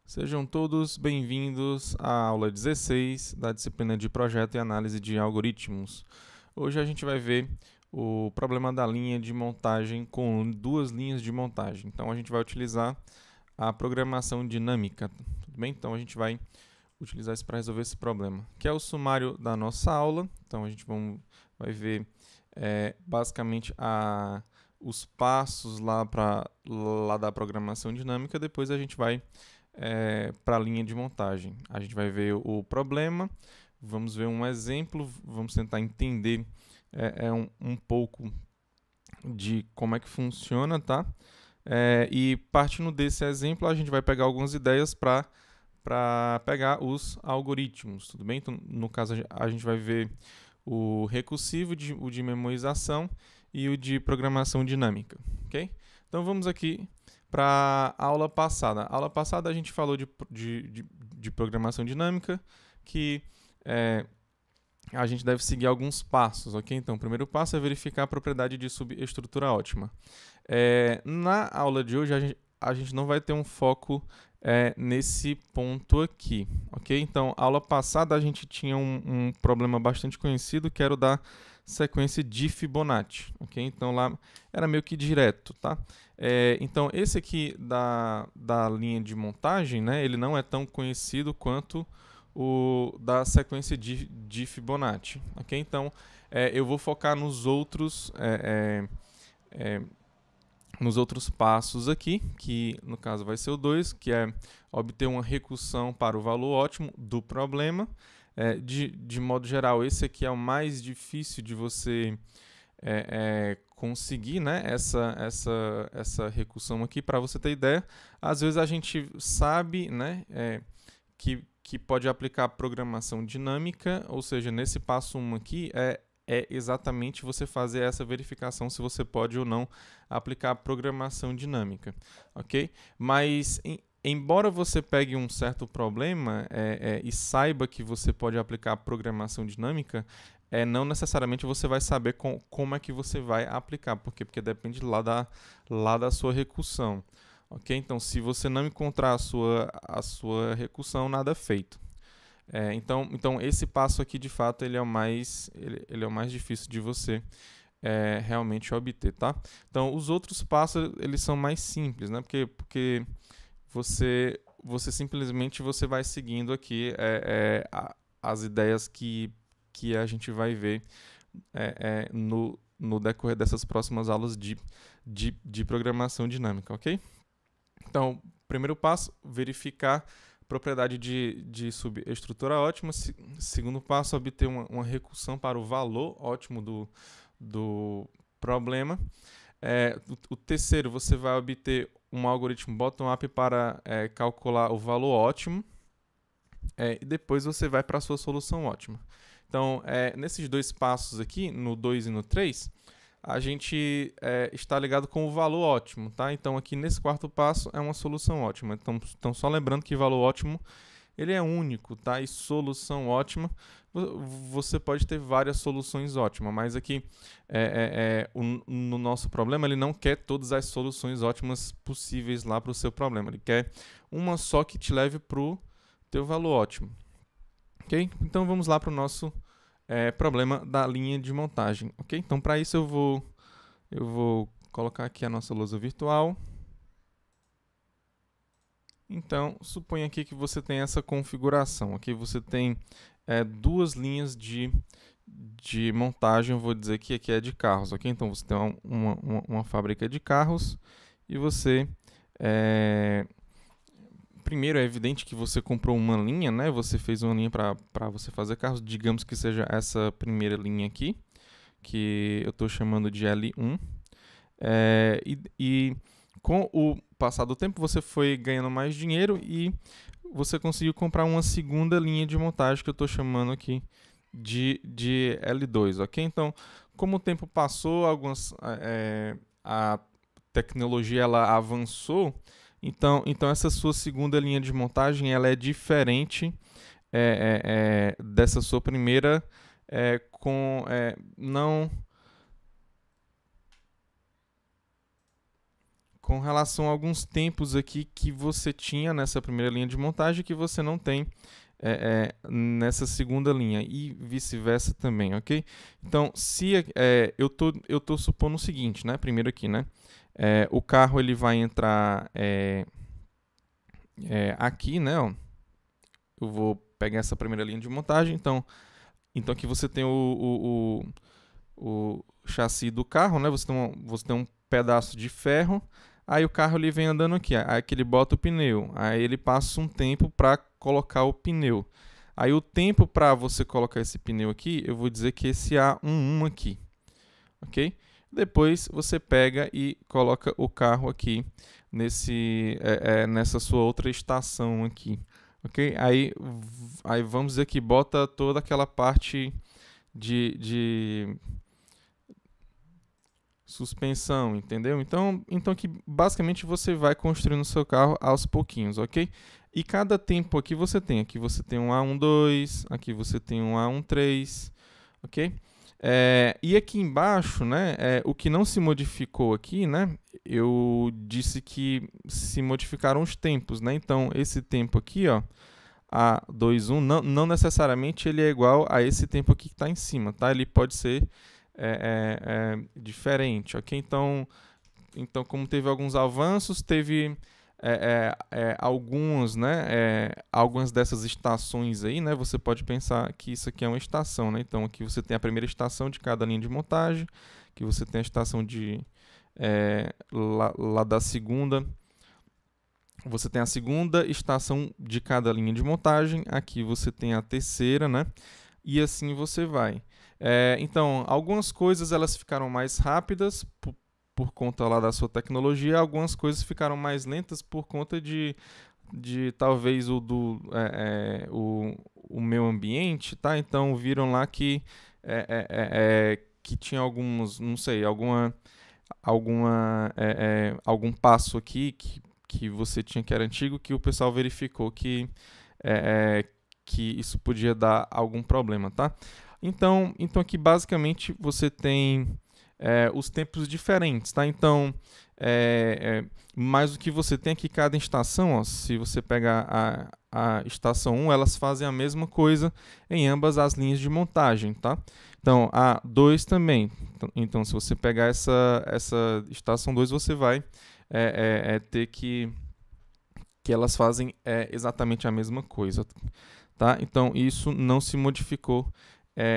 Sejam todos bem-vindos à aula 16 da disciplina de Projeto e Análise de Algoritmos. Hoje a gente vai ver o problema da linha de montagem com duas linhas de montagem. Então a gente vai utilizar a programação dinâmica, tudo bem? Então a gente vai utilizar isso para resolver esse problema, que é o sumário da nossa aula. Então a gente vai ver basicamente os passos lá da programação dinâmica. Depois a gente vai para a linha de montagem. A gente vai ver o problema, vamos ver um exemplo, vamos tentar entender um pouco de como é que funciona, tá? E partindo desse exemplo, a gente vai pegar algumas ideias para pegar os algoritmos, tudo bem? Então, no caso, a gente vai ver o recursivo, o de memorização e o de programação dinâmica, ok? Então, vamos aqui para a aula passada. A aula passada a gente falou de programação dinâmica, que a gente deve seguir alguns passos, ok? Então, o primeiro passo é verificar a propriedade de subestrutura ótima. Na aula de hoje, a gente não vai ter um foco nesse ponto aqui, ok? Então, aula passada a gente tinha um problema bastante conhecido, que era o da sequência de Fibonacci, ok? Então, lá era meio que direto, tá? Então, esse aqui da linha de montagem, né, ele não é tão conhecido quanto o da sequência de Fibonacci, ok? Então, eu vou focar nos outros passos aqui, que no caso vai ser o 2, que é obter uma recursão para o valor ótimo do problema. De modo geral, esse aqui é o mais difícil de você conseguir, né, essa recursão aqui. Para você ter ideia, às vezes a gente sabe, né, que pode aplicar programação dinâmica, ou seja, nesse passo 1 aqui é exatamente você fazer essa verificação se você pode ou não aplicar programação dinâmica, ok? Mas, embora você pegue um certo problema e saiba que você pode aplicar programação dinâmica, não necessariamente você vai saber como é que você vai aplicar. Por quê? Porque depende lá da sua recursão. Ok? Então, se você não encontrar a sua recursão, nada feito. Então, esse passo aqui, de fato, ele é o mais difícil de você realmente obter, tá? Então, os outros passos, eles são mais simples, né? Porque você simplesmente você vai seguindo aqui as ideias que a gente vai ver no decorrer dessas próximas aulas de programação dinâmica, ok? Então, primeiro passo, verificar propriedade de subestrutura ótima. Segundo passo, obter uma recursão para o valor ótimo do problema. O terceiro, você vai obter um algoritmo bottom-up para calcular o valor ótimo. E depois você vai para a sua solução ótima. Então, nesses dois passos aqui, no 2 e no 3, a gente está ligado com o valor ótimo, tá? Então, aqui nesse quarto passo é uma solução ótima. Então só lembrando que valor ótimo ele é único, tá? E solução ótima, você pode ter várias soluções ótimas, mas aqui no nosso problema ele não quer todas as soluções ótimas possíveis lá para o seu problema. Ele quer uma só que te leve para o teu valor ótimo. Ok? Então vamos lá para o nosso problema da linha de montagem, ok? Então, para isso eu vou colocar aqui a nossa lousa virtual. Então, suponha aqui que você tem essa configuração. Aqui você tem duas linhas de montagem, eu vou dizer que aqui é de carros, ok? Então, você tem uma fábrica de carros e você... Primeiro, é evidente que você comprou uma linha, né? Você fez uma linha para você fazer carros. Digamos que seja essa primeira linha aqui, que eu estou chamando de L1. E com o passar do tempo, você foi ganhando mais dinheiro e você conseguiu comprar uma segunda linha de montagem, que eu estou chamando aqui de L2, ok? Então, como o tempo passou, a tecnologia ela avançou. Então essa sua segunda linha de montagem ela é diferente dessa sua primeira, com relação a alguns tempos aqui que você tinha nessa primeira linha de montagem que você não tem nessa segunda linha e vice-versa também, ok? Então, se eu tô supondo o seguinte, né? Primeiro aqui, né? O carro ele vai entrar aqui, né? Ó, eu vou pegar essa primeira linha de montagem, então aqui você tem o chassi do carro, né? Você tem um pedaço de ferro. Aí o carro ele vem andando aqui, aí que ele bota o pneu, aí ele passa um tempo para colocar o pneu. Aí o tempo para você colocar esse pneu aqui, eu vou dizer que esse A11 aqui, ok? Depois você pega e coloca o carro aqui nessa sua outra estação aqui, ok? Aí vamos dizer que bota toda aquela parte de suspensão, entendeu? Então que basicamente você vai construindo o seu carro aos pouquinhos, ok? E cada tempo aqui você tem um A12, aqui você tem um A13, ok? E aqui embaixo, né, o que não se modificou aqui, né, eu disse que se modificaram os tempos, né? Então esse tempo aqui, ó, A21, não necessariamente ele é igual a esse tempo aqui que está em cima, tá? Ele pode ser diferente, ok? Então, como teve alguns avanços, teve algumas, né? Algumas dessas estações aí, né? Você pode pensar que isso aqui é uma estação, né? Então, aqui você tem a primeira estação de cada linha de montagem, aqui você tem a estação lá da segunda. Você tem a segunda estação de cada linha de montagem, aqui você tem a terceira, né? E assim você vai. Então, algumas coisas elas ficaram mais rápidas por conta lá da sua tecnologia, algumas coisas ficaram mais lentas por conta de talvez o meio ambiente, tá? Então, viram lá que tinha alguns, não sei, algum passo aqui que você tinha que era antigo, que o pessoal verificou que isso podia dar algum problema, tá? Então aqui basicamente você tem os tempos diferentes, tá? Então, mas o que você tem aqui, cada estação, ó, se você pegar a estação 1, elas fazem a mesma coisa em ambas as linhas de montagem, tá? Então, a 2 também. Então, se você pegar essa estação 2, você vai ter que elas fazem exatamente a mesma coisa, tá? Então, isso não se modificou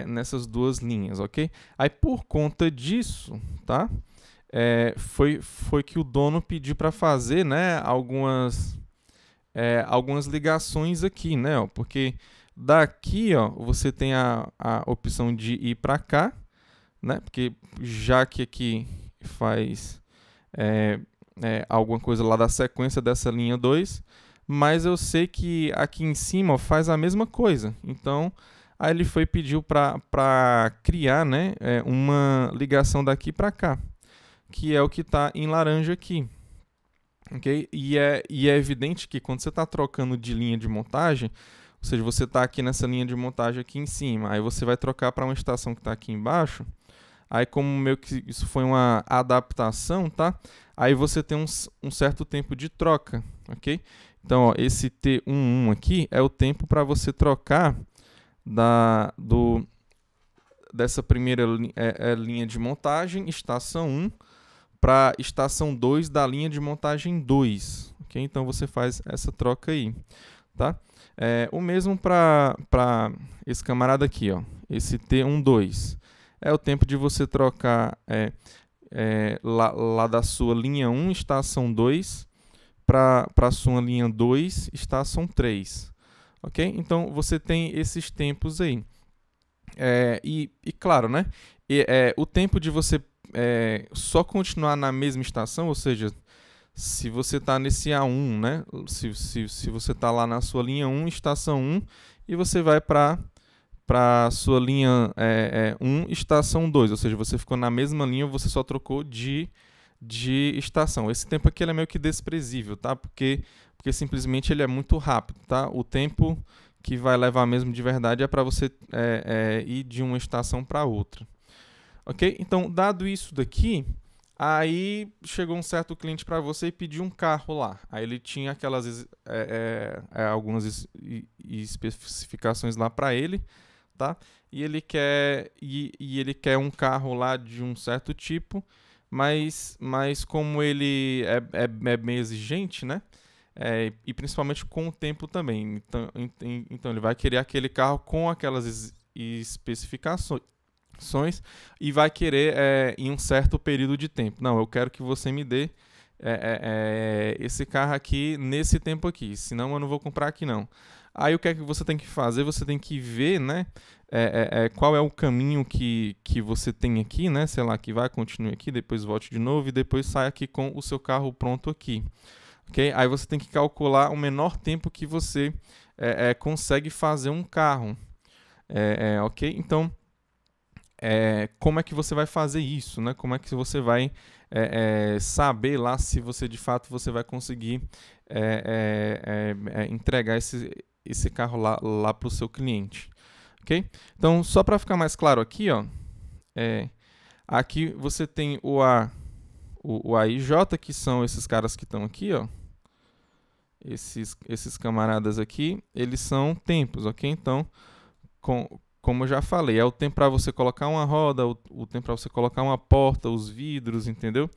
nessas duas linhas, ok? Aí, por conta disso, tá? Foi que o dono pediu para fazer, né, algumas ligações aqui, né? Ó, porque daqui, ó, você tem a opção de ir para cá, né? Porque já que aqui faz alguma coisa lá da sequência dessa linha 2, mas eu sei que aqui em cima ó, faz a mesma coisa. Então, aí ele pediu para criar, né, uma ligação daqui para cá, que é o que está em laranja aqui. Okay? E é evidente que quando você está trocando de linha de montagem, ou seja, você está aqui nessa linha de montagem aqui em cima, aí você vai trocar para uma estação que está aqui embaixo, aí como meio que isso foi uma adaptação, tá? Aí você tem um certo tempo de troca, ok? Então, ó, esse T11 aqui é o tempo para você trocar dessa primeira linha de montagem, estação 1, para estação 2 da linha de montagem 2, ok? Então, você faz essa troca aí, tá? O mesmo para esse camarada aqui, ó, esse T12. É o tempo de você trocar lá da sua linha 1, estação 2, para a sua linha 2, estação 3. Ok? Então, você tem esses tempos aí. E claro, né? O tempo de você só continuar na mesma estação, ou seja, se você está nesse A1, né? Se você está lá na sua linha 1, estação 1, e você vai para a sua linha 1, estação 2, ou seja, você ficou na mesma linha, você só trocou de estação. Esse tempo aqui ele é meio que desprezível, tá? Porque simplesmente ele é muito rápido, tá? O tempo que vai levar mesmo de verdade é para você ir de uma estação para outra. Ok? Então, dado isso daqui, Aí chegou um certo cliente para você e pediu um carro lá. Aí ele tinha aquelas algumas especificações lá para ele, tá? E ele quer um carro lá de um certo tipo, mas como ele é bem exigente, né? E principalmente com o tempo também. Então ele vai querer aquele carro com aquelas especificações e vai querer em um certo período de tempo. Não, eu quero que você me dê esse carro aqui nesse tempo aqui, senão eu não vou comprar aqui não. Aí o que é que você tem que fazer? Você tem que ver, né, qual é o caminho que você tem aqui, né, sei lá, que vai, continue aqui, depois volte de novo e depois sai aqui com o seu carro pronto aqui. Okay? Aí você tem que calcular o menor tempo que você consegue fazer um carro. Ok? Então, como é que você vai fazer isso, né? Como é que você vai saber lá se você de fato você vai conseguir entregar esse carro lá para o seu cliente, ok? Então, só para ficar mais claro aqui, ó, aqui você tem o A e J, que são esses caras que estão aqui, ó. Esses camaradas aqui, eles são tempos, ok? Então, como eu já falei, é o tempo para você colocar uma roda, o tempo para você colocar uma porta, os vidros, entendeu?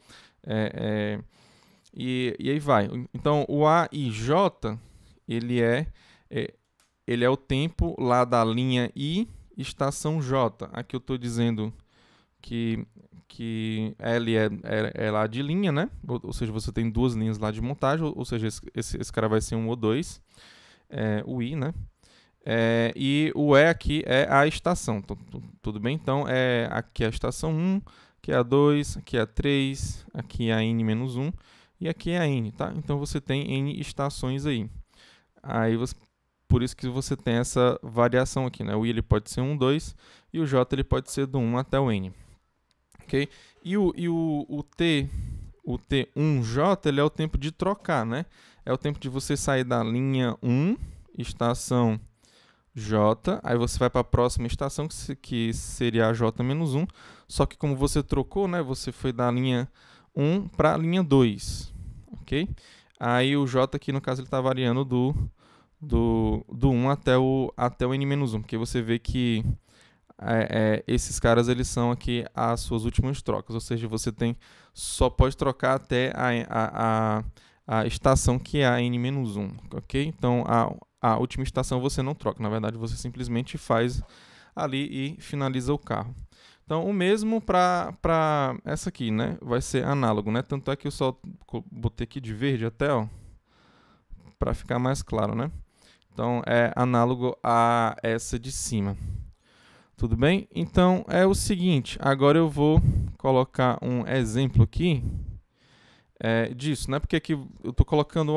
E aí vai. Então, o A e J, ele é o tempo lá da linha I, estação J. Aqui eu estou dizendo que L é lá de linha, né? Ou seja, você tem duas linhas lá de montagem, ou seja, esse cara vai ser um ou dois, o I, né? E o E aqui é a estação, tudo bem? Então, aqui é a estação 1, aqui é a 2, aqui é a 3, aqui é a N-1 e aqui é a N, tá? Então, você tem N estações aí. Por isso que você tem essa variação aqui, né? O I ele pode ser 1, 2 e o J ele pode ser do 1 até o N. Okay? E o T1J ele é o tempo de trocar, né? É o tempo de você sair da linha 1, estação J, aí você vai para a próxima estação, que seria a J-1, só que como você trocou, né, você foi da linha 1 para a linha 2, ok? Aí o J aqui, no caso, ele está variando do 1 até o N-1, porque você vê que esses caras, eles são aqui as suas últimas trocas, ou seja, você só pode trocar até a estação que é a N-1, ok? Então, a última estação você não troca, na verdade você simplesmente faz ali e finaliza o carro. Então, o mesmo para essa aqui, né? Vai ser análogo, né? Tanto é que eu só botei aqui de verde até, ó, para ficar mais claro, né? Então, é análogo a essa de cima. Tudo bem? Então, é o seguinte, agora eu vou colocar um exemplo aqui disso, né? Porque aqui eu estou colocando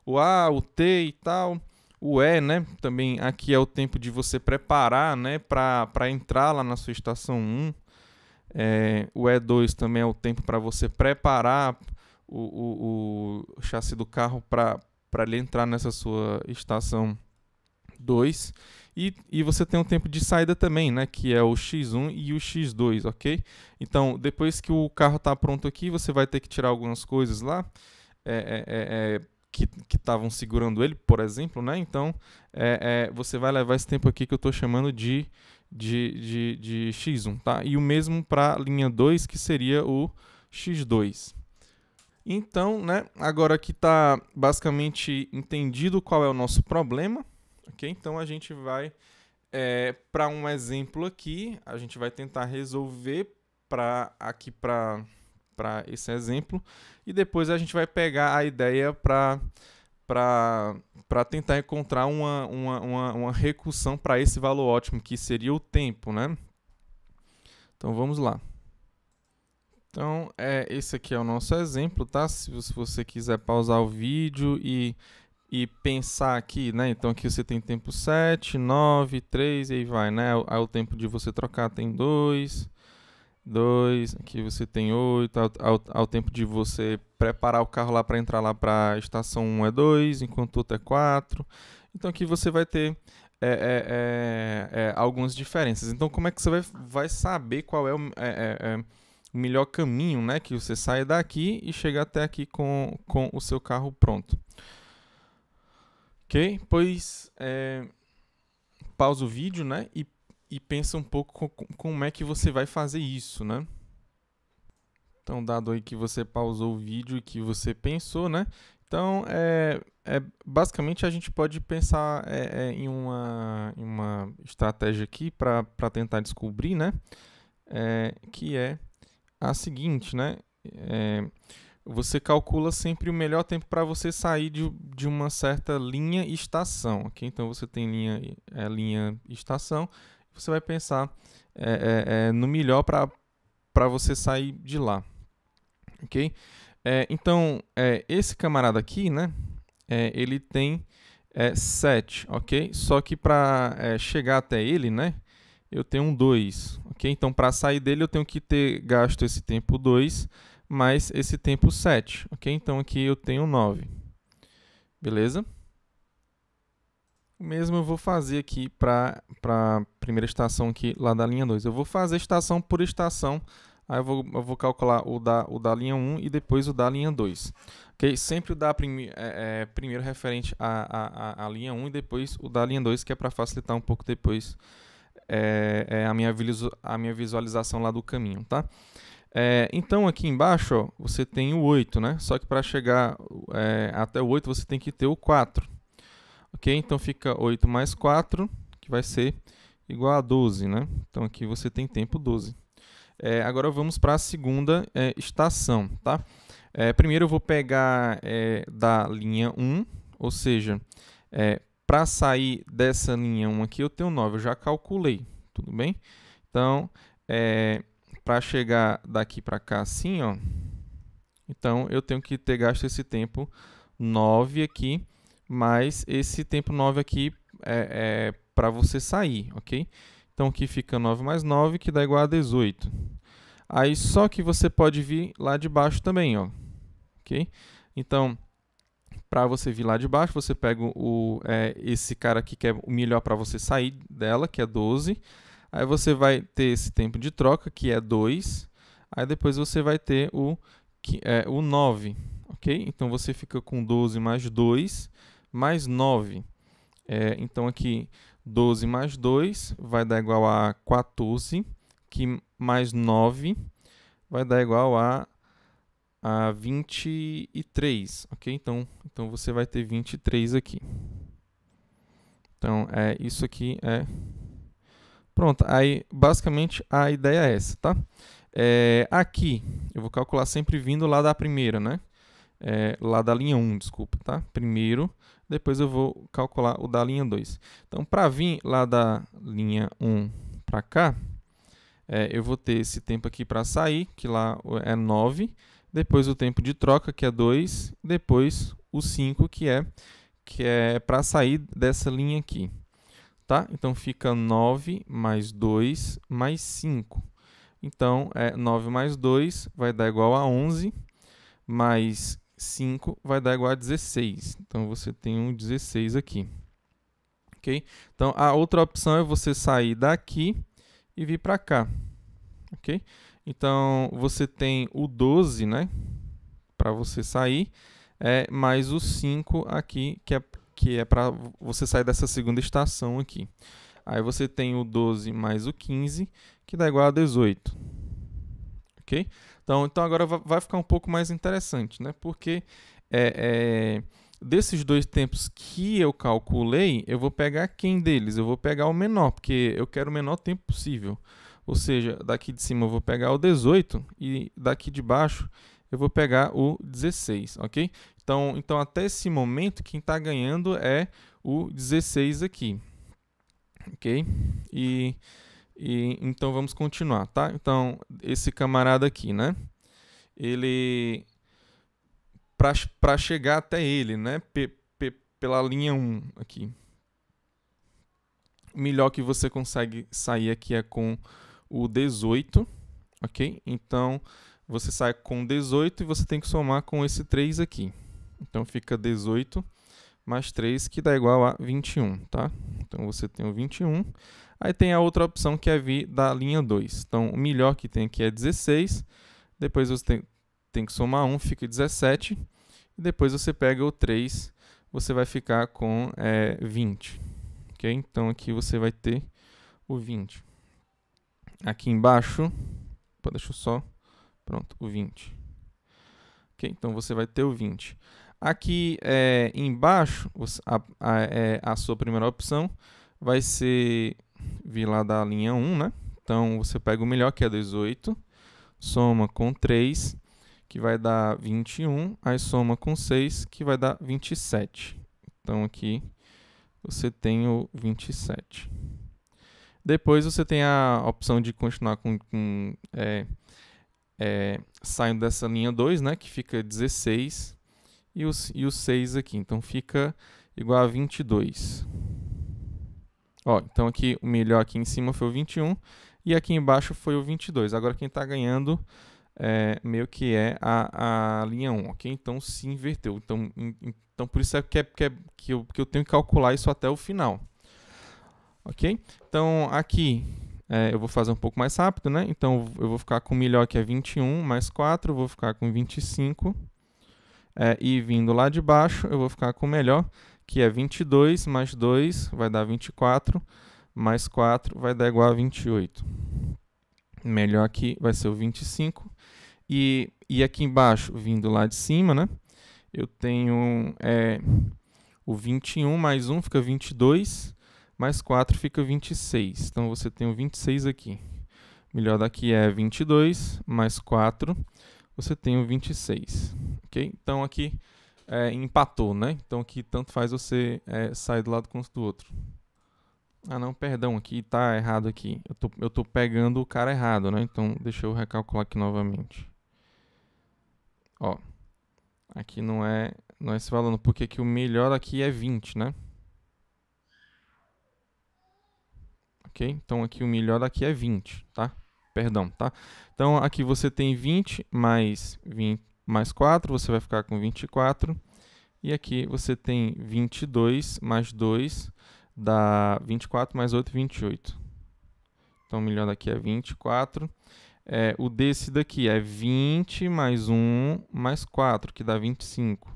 o A, o T e tal, o E, né? Também aqui é o tempo de você preparar, né? Para entrar lá na sua estação 1. O E2 também é o tempo para você preparar o chassi do carro para ele entrar nessa sua estação 2. E você tem um tempo de saída também, né? Que é o X1 e o X2, ok? Então, depois que o carro está pronto aqui, você vai ter que tirar algumas coisas lá que estavam segurando ele, por exemplo, né? Então, você vai levar esse tempo aqui que eu estou chamando de X1, tá? E o mesmo para a linha 2, que seria o X2. Então, né? Agora que está basicamente entendido qual é o nosso problema, ok? Então, a gente vai para um exemplo aqui, a gente vai tentar resolver para esse exemplo e depois a gente vai pegar a ideia para tentar encontrar uma recursão para esse valor ótimo, que seria o tempo, né? Então, vamos lá. Então, esse aqui é o nosso exemplo, tá? Se você quiser pausar o vídeo e pensar aqui, né? Então, aqui você tem tempo 7, 9, 3, e aí vai, né? Aí o tempo de você trocar tem 2, aqui você tem 8, ao tempo de você preparar o carro lá para entrar lá para a estação 1 é 2, enquanto o outro é 4. Então, aqui você vai ter algumas diferenças. Então, como é que você vai saber qual é o melhor caminho, né? Que você saia daqui e chega até aqui com o seu carro pronto. Ok? Pois pausa o vídeo, né? E pensa um pouco como é que você vai fazer isso, né? Então, dado aí que você pausou o vídeo e que você pensou, né? Então, basicamente a gente pode pensar em uma estratégia aqui para tentar descobrir, né? Que é a seguinte, né? Você calcula sempre o melhor tempo para você sair de uma certa linha e estação, ok? Então, você tem linha e estação, você vai pensar no melhor para você sair de lá, ok? Então, esse camarada aqui, né? Ele tem 7, ok? Só que para chegar até ele, né? Eu tenho um 2, ok? Então, para sair dele, eu tenho que ter gasto esse tempo 2 mais esse tempo 7, ok? Então, aqui eu tenho 9, beleza? O mesmo eu vou fazer aqui para a primeira estação aqui, lá da linha 2. Eu vou fazer estação por estação, aí eu vou calcular o da linha 1 e depois o da linha 2. Okay? Sempre o da primeiro referente à linha 1 e depois o da linha 2, que é para facilitar um pouco depois a minha visualização lá do caminho, tá? Então, aqui embaixo, ó, você tem o 8, né? Só que para chegar até o 8, você tem que ter o 4. Ok? Então, fica 8 mais 4, que vai ser igual a 12, né? Então, aqui você tem tempo 12. Agora, vamos para a segunda estação, tá? Primeiro, eu vou pegar da linha 1, ou seja, para sair dessa linha 1 aqui, eu tenho 9, eu já calculei, tudo bem? Então, para chegar daqui para cá assim, ó, então eu tenho que ter gasto esse tempo 9 aqui, mais esse tempo 9 aqui para você sair, ok? Então aqui fica 9 mais 9, que dá igual a 18. Aí só que você pode vir lá de baixo também, ó, ok? Então, para você vir lá de baixo, você pega esse cara aqui que é o melhor para você sair dela, que é 12. Aí você vai ter esse tempo de troca, que é 2. Aí depois você vai ter o 9, ok? Então você fica com 12 mais 2 mais 9. Então aqui 12 mais 2 vai dar igual a 14, que mais 9 vai dar igual a 23, ok? Então você vai ter 23 aqui. Então, isso aqui Pronto, aí basicamente a ideia é essa, tá? Aqui, eu vou calcular sempre vindo lá da primeira, né? Lá da linha 1, desculpa, tá? Primeiro, depois eu vou calcular o da linha 2. Então, para vir lá da linha 1 para cá, eu vou ter esse tempo aqui para sair, que lá é 9, depois o tempo de troca, que é 2, depois o 5, que é para sair dessa linha aqui. Tá? Então, fica 9 mais 2 mais 5. Então, 9 mais 2 vai dar igual a 11, mais 5 vai dar igual a 16. Então, você tem um 16 aqui. Ok? Então, a outra opção é você sair daqui e vir para cá. Ok? Então, você tem o 12, né? Para você sair, mais o 5 aqui, que é para você sair dessa segunda estação aqui. Aí você tem o 12 mais o 15, que dá igual a 18. Ok? Então agora vai ficar um pouco mais interessante, né? Porque desses dois tempos que eu calculei, eu vou pegar quem deles? Eu vou pegar o menor, porque eu quero o menor tempo possível. Ou seja, daqui de cima eu vou pegar o 18 e daqui de baixo eu vou pegar o 16, ok? Então, até esse momento, quem está ganhando é o 16 aqui, ok? Então, vamos continuar, tá? Então, esse camarada aqui, né? Ele, para chegar até ele, né? Pela linha 1 aqui, o melhor que você consegue sair aqui é com o 18, ok? Então, você sai com 18 e você tem que somar com esse 3 aqui. Então, fica 18 mais 3, que dá igual a 21, tá? Então, você tem o 21. Aí tem a outra opção, que é vir da linha 2. Então, o melhor que tem aqui é 16. Depois você tem que somar 1, fica 17. E depois você pega o 3, você vai ficar com 20. Okay? Então, aqui você vai ter o 20. Aqui embaixo, deixa eu só... Pronto, o 20. Okay? Então, você vai ter o 20. Aqui embaixo, a sua primeira opção vai ser vir lá da linha 1, né? Então, você pega o melhor, que é 18, soma com 3, que vai dar 21, aí soma com 6, que vai dar 27. Então, aqui você tem o 27. Depois, você tem a opção de continuar saindo dessa linha 2, né, que fica 16, e o 6 aqui. Então, fica igual a 22. Ó, então, aqui o melhor aqui em cima foi o 21, e aqui embaixo foi o 22. Agora, quem está ganhando meio que é a linha 1, ok? Então, se inverteu. Então por isso que eu tenho que calcular isso até o final. Ok? Então, aqui eu vou fazer um pouco mais rápido, né? Então, eu vou ficar com o melhor, que é 21, mais 4, eu vou ficar com 25. E vindo lá de baixo, eu vou ficar com o melhor, que é 22 mais 2 vai dar 24, mais 4 vai dar igual a 28. Melhor aqui vai ser o 25. E aqui embaixo, vindo lá de cima, né, eu tenho o 21 mais 1 fica 22, mais 4 fica 26. Então, você tem o 26 aqui. Melhor daqui é 22, mais 4, você tem o 26. Okay? Então, aqui empatou, né? Então, aqui tanto faz você sair do lado quanto do outro. Ah, não, perdão, aqui tá errado aqui. Eu tô pegando o cara errado, né? Então, deixa eu recalcular aqui novamente. Ó, aqui não é esse valor, porque aqui o melhor aqui é 20, né? Ok? Então, aqui o melhor aqui é 20, tá? Perdão, tá? Então, aqui você tem 20 mais 4, você vai ficar com 24. E aqui você tem 22 mais 2, dá 24 mais 8, 28. Então, o melhor daqui é 24. O desse daqui é 20 mais 1 mais 4, que dá 25.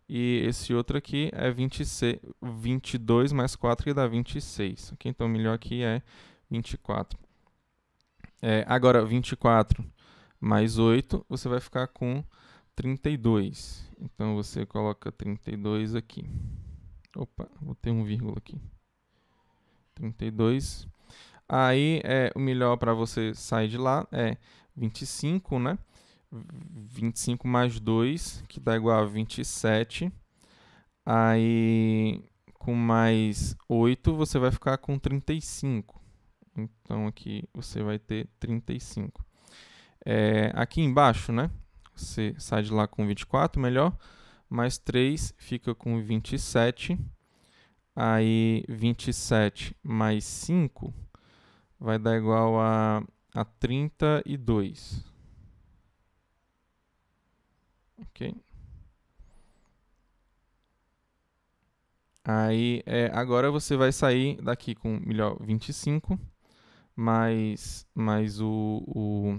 E esse outro aqui é 22 mais 4, que dá 26. Okay? Então, o melhor aqui é 24. Agora, 24 mais 8, você vai ficar com 32. Então, você coloca 32 aqui. Opa, vou ter um vírgula aqui. 32. Aí, o melhor para você sair de lá é 25, né? 25 mais 2, que dá igual a 27. Aí, com mais 8, você vai ficar com 35. Então, aqui você vai ter 35. Aqui embaixo, né? Você sai de lá com 24, melhor. Mais 3 fica com 27. Aí, 27 mais 5 vai dar igual a 32. Ok? Aí, agora você vai sair daqui com melhor 25, mais o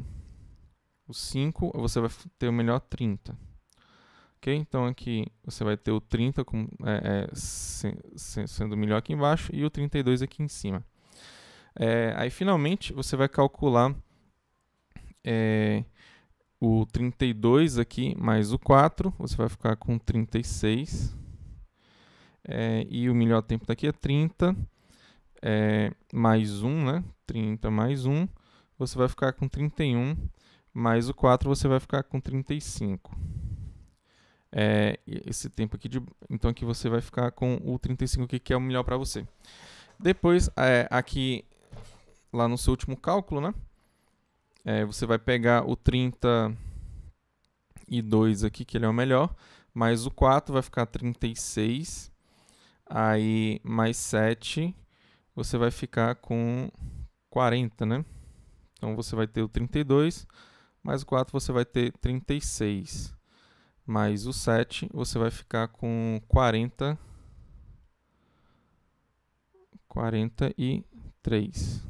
5, você vai ter o melhor 30. Ok? Então, aqui você vai ter o 30 sendo o melhor aqui embaixo e o 32 aqui em cima. Aí, finalmente, você vai calcular o 32 aqui mais o 4, você vai ficar com 36. E o melhor tempo daqui é 30, mais 1, né? 30 mais 1, você vai ficar com 31, mais o 4, você vai ficar com 35. Esse tempo aqui, então aqui você vai ficar com o 35 aqui, que é o melhor para você. Depois, aqui, lá no seu último cálculo, né? Você vai pegar o 32 aqui, que ele é o melhor, mais o 4 vai ficar 36, aí mais 7, você vai ficar com 40, né? Então, você vai ter o 32, mais o 4 você vai ter 36. mais o 7, você vai ficar com 43.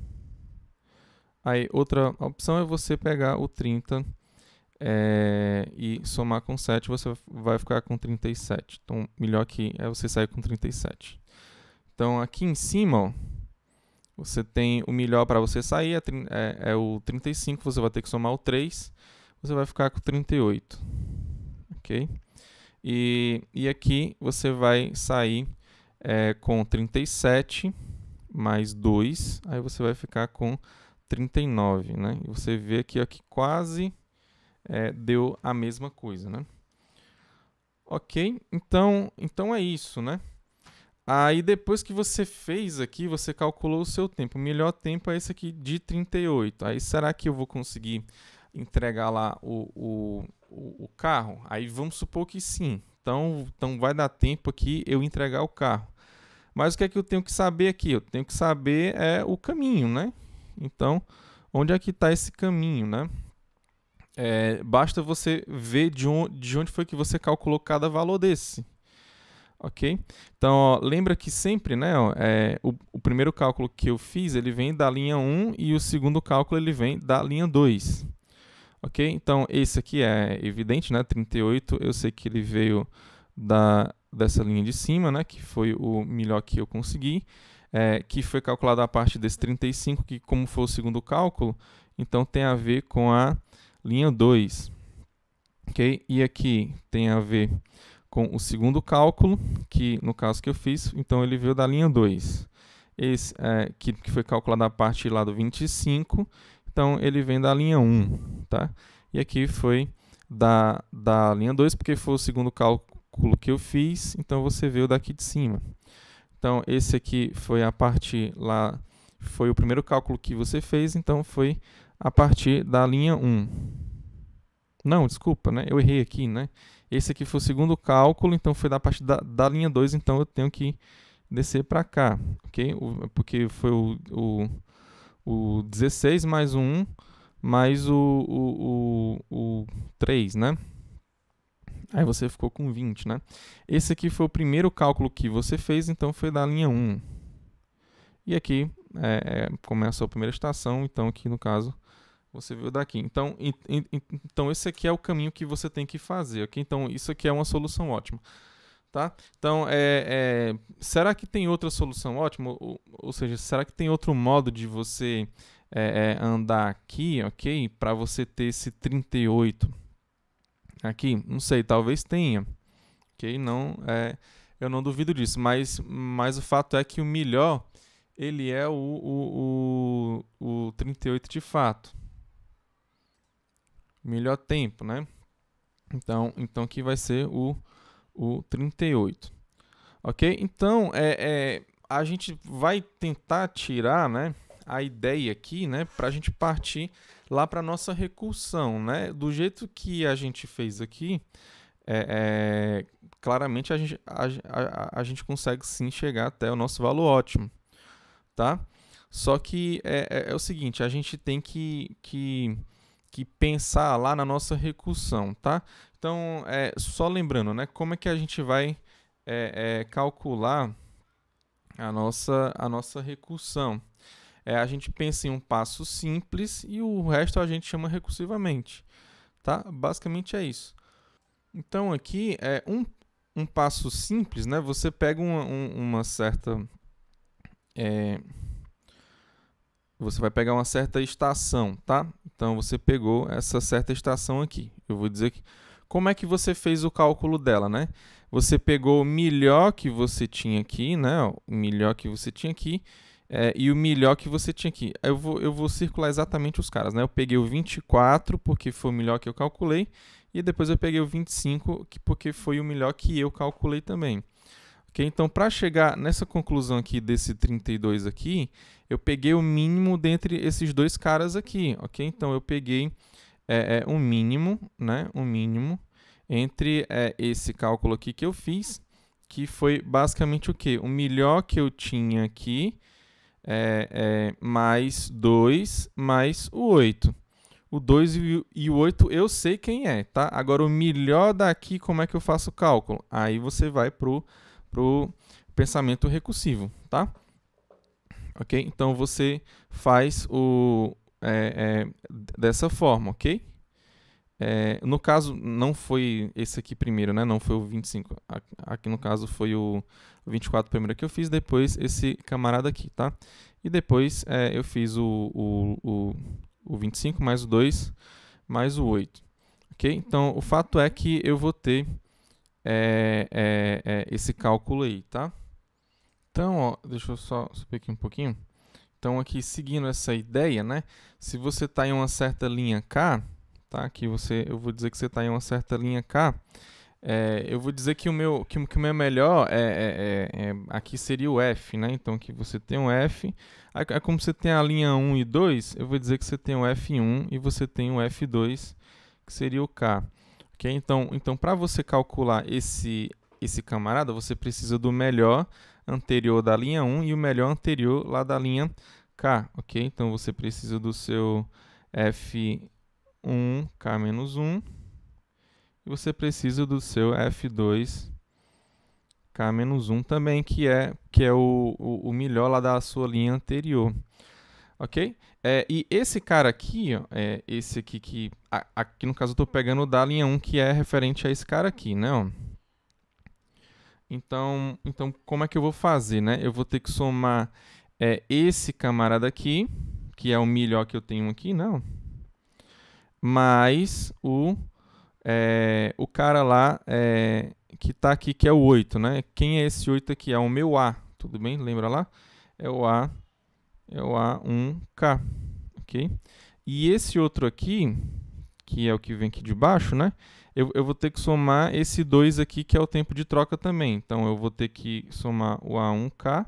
Aí, outra opção é você pegar o 30 e somar com 7, você vai ficar com 37. Então, melhor que é você sair com 37. Então, aqui em cima, ó, você tem o melhor para você sair, é o 35, você vai ter que somar o 3, você vai ficar com 38. Ok? E aqui você vai sair com 37 mais 2, aí você vai ficar com 39, né? E você vê aqui ó, que quase deu a mesma coisa, né? Ok? Então é isso, né? Aí depois que você fez aqui, você calculou o seu tempo. O melhor tempo é esse aqui de 38. Aí será que eu vou conseguir entregar lá o carro? Aí vamos supor que sim. Então vai dar tempo aqui eu entregar o carro. Mas o que é que eu tenho que saber aqui? Eu tenho que saber o caminho, né? Então, onde é que está esse caminho, né? Basta você ver de onde foi que você calculou cada valor desse. Ok? Então, ó, lembra que sempre, né, ó, o primeiro cálculo que eu fiz, ele vem da linha 1 e o segundo cálculo ele vem da linha 2. Ok? Então, esse aqui é evidente, né, 38, eu sei que ele veio dessa linha de cima, né, que foi o melhor que eu consegui, que foi calculado a partir desse 35, que como foi o segundo cálculo, então tem a ver com a linha 2. Ok? E aqui tem a ver com o segundo cálculo, que no caso que eu fiz, então ele veio da linha 2. Esse que foi calculado a partir lá do 25, então ele vem da linha 1, tá? E aqui foi da linha 2, porque foi o segundo cálculo que eu fiz, então você veio daqui de cima. Então esse aqui foi a partir lá, foi o primeiro cálculo que você fez, então foi a partir da linha 1. Não, desculpa, né? Eu errei aqui, né? Esse aqui foi o segundo cálculo, então foi da parte da linha 2, então eu tenho que descer para cá, ok? Porque foi o 16 mais o 1 mais o 3, né? Aí você ficou com 20, né? Esse aqui foi o primeiro cálculo que você fez, então foi da linha 1. E aqui começa a primeira estação, então aqui no caso você viu daqui. Então esse aqui é o caminho que você tem que fazer, ok? Então, isso aqui é uma solução ótima, tá? Então, será que tem outra solução ótima? Ou seja, será que tem outro modo de você andar aqui, ok? Para você ter esse 38 aqui? Não sei, talvez tenha, ok? Não, eu não duvido disso, mas o fato é que o melhor, ele é o 38 de fato. Melhor tempo, né? Então aqui vai ser o 38. Ok? Então, a gente vai tentar tirar, né, a ideia aqui, né, para a gente partir lá para a nossa recursão, né? Do jeito que a gente fez aqui, claramente a gente consegue sim chegar até o nosso valor ótimo, tá? Só que é o seguinte, a gente tem que pensar lá na nossa recursão, tá? Então, só lembrando, né, como é que a gente vai calcular a nossa recursão? A gente pensa em um passo simples e o resto a gente chama recursivamente, tá? Basicamente é isso. Então, aqui é um passo simples, né? Você pega uma certa... você vai pegar uma certa estação, tá? Então, você pegou essa certa estação aqui. Eu vou dizer que... Como é que você fez o cálculo dela, né? Você pegou o melhor que você tinha aqui, né? O melhor que você tinha aqui e o melhor que você tinha aqui. Eu vou circular exatamente os caras, né? Eu peguei o 24 porque foi o melhor que eu calculei e depois eu peguei o 25 porque foi o melhor que eu calculei também. Okay? Então, para chegar nessa conclusão aqui desse 32 aqui, eu peguei o mínimo dentre esses dois caras aqui, ok? Então, eu peguei um mínimo, né? Um mínimo entre esse cálculo aqui que eu fiz, que foi basicamente o quê? O melhor que eu tinha aqui mais 2 mais o 8. o 2 e o 8 eu sei quem é, tá? Agora o melhor daqui, como é que eu faço o cálculo? Aí você vai pro pensamento recursivo, tá? Ok? Então você faz dessa forma, ok? No caso, não foi esse aqui primeiro, né? Não foi o 25. Aqui no caso foi o 24 primeiro que eu fiz, depois esse camarada aqui, tá? E depois eu fiz o 25 mais o 2 mais o 8. Ok? Então, o fato é que eu vou ter esse cálculo aí, tá? Então, ó, deixa eu só subir aqui um pouquinho. Então, aqui, seguindo essa ideia, né? Se você está em uma certa linha K, tá? Aqui eu vou dizer que você está em uma certa linha K. Eu vou dizer que o meu melhor aqui seria o F, né? Então, aqui você tem um F. Aí, como você tem a linha 1 e 2, eu vou dizer que você tem o F1 e você tem o F2, que seria o K. Okay? Então para você calcular esse camarada, você precisa do melhor anterior da linha 1 e o melhor anterior lá da linha K, ok? Então você precisa do seu F1 K-1 e você precisa do seu F2 K-1 também, que é o melhor lá da sua linha anterior, ok? E esse cara aqui, ó, esse aqui que aqui no caso eu estou pegando o da linha 1, que é referente a esse cara aqui, né? Ó. Então, como é que eu vou fazer, né? Eu vou ter que somar esse camarada aqui, que é o melhor que eu tenho aqui, não? Mais o cara lá que está aqui, que é o 8, né? Quem é esse 8 aqui? É o meu A, tudo bem? Lembra lá? É o A1K, ok? E esse outro aqui, que é o que vem aqui de baixo, né? Eu vou ter que somar esse 2 aqui, que é o tempo de troca também. Então, eu vou ter que somar o A1K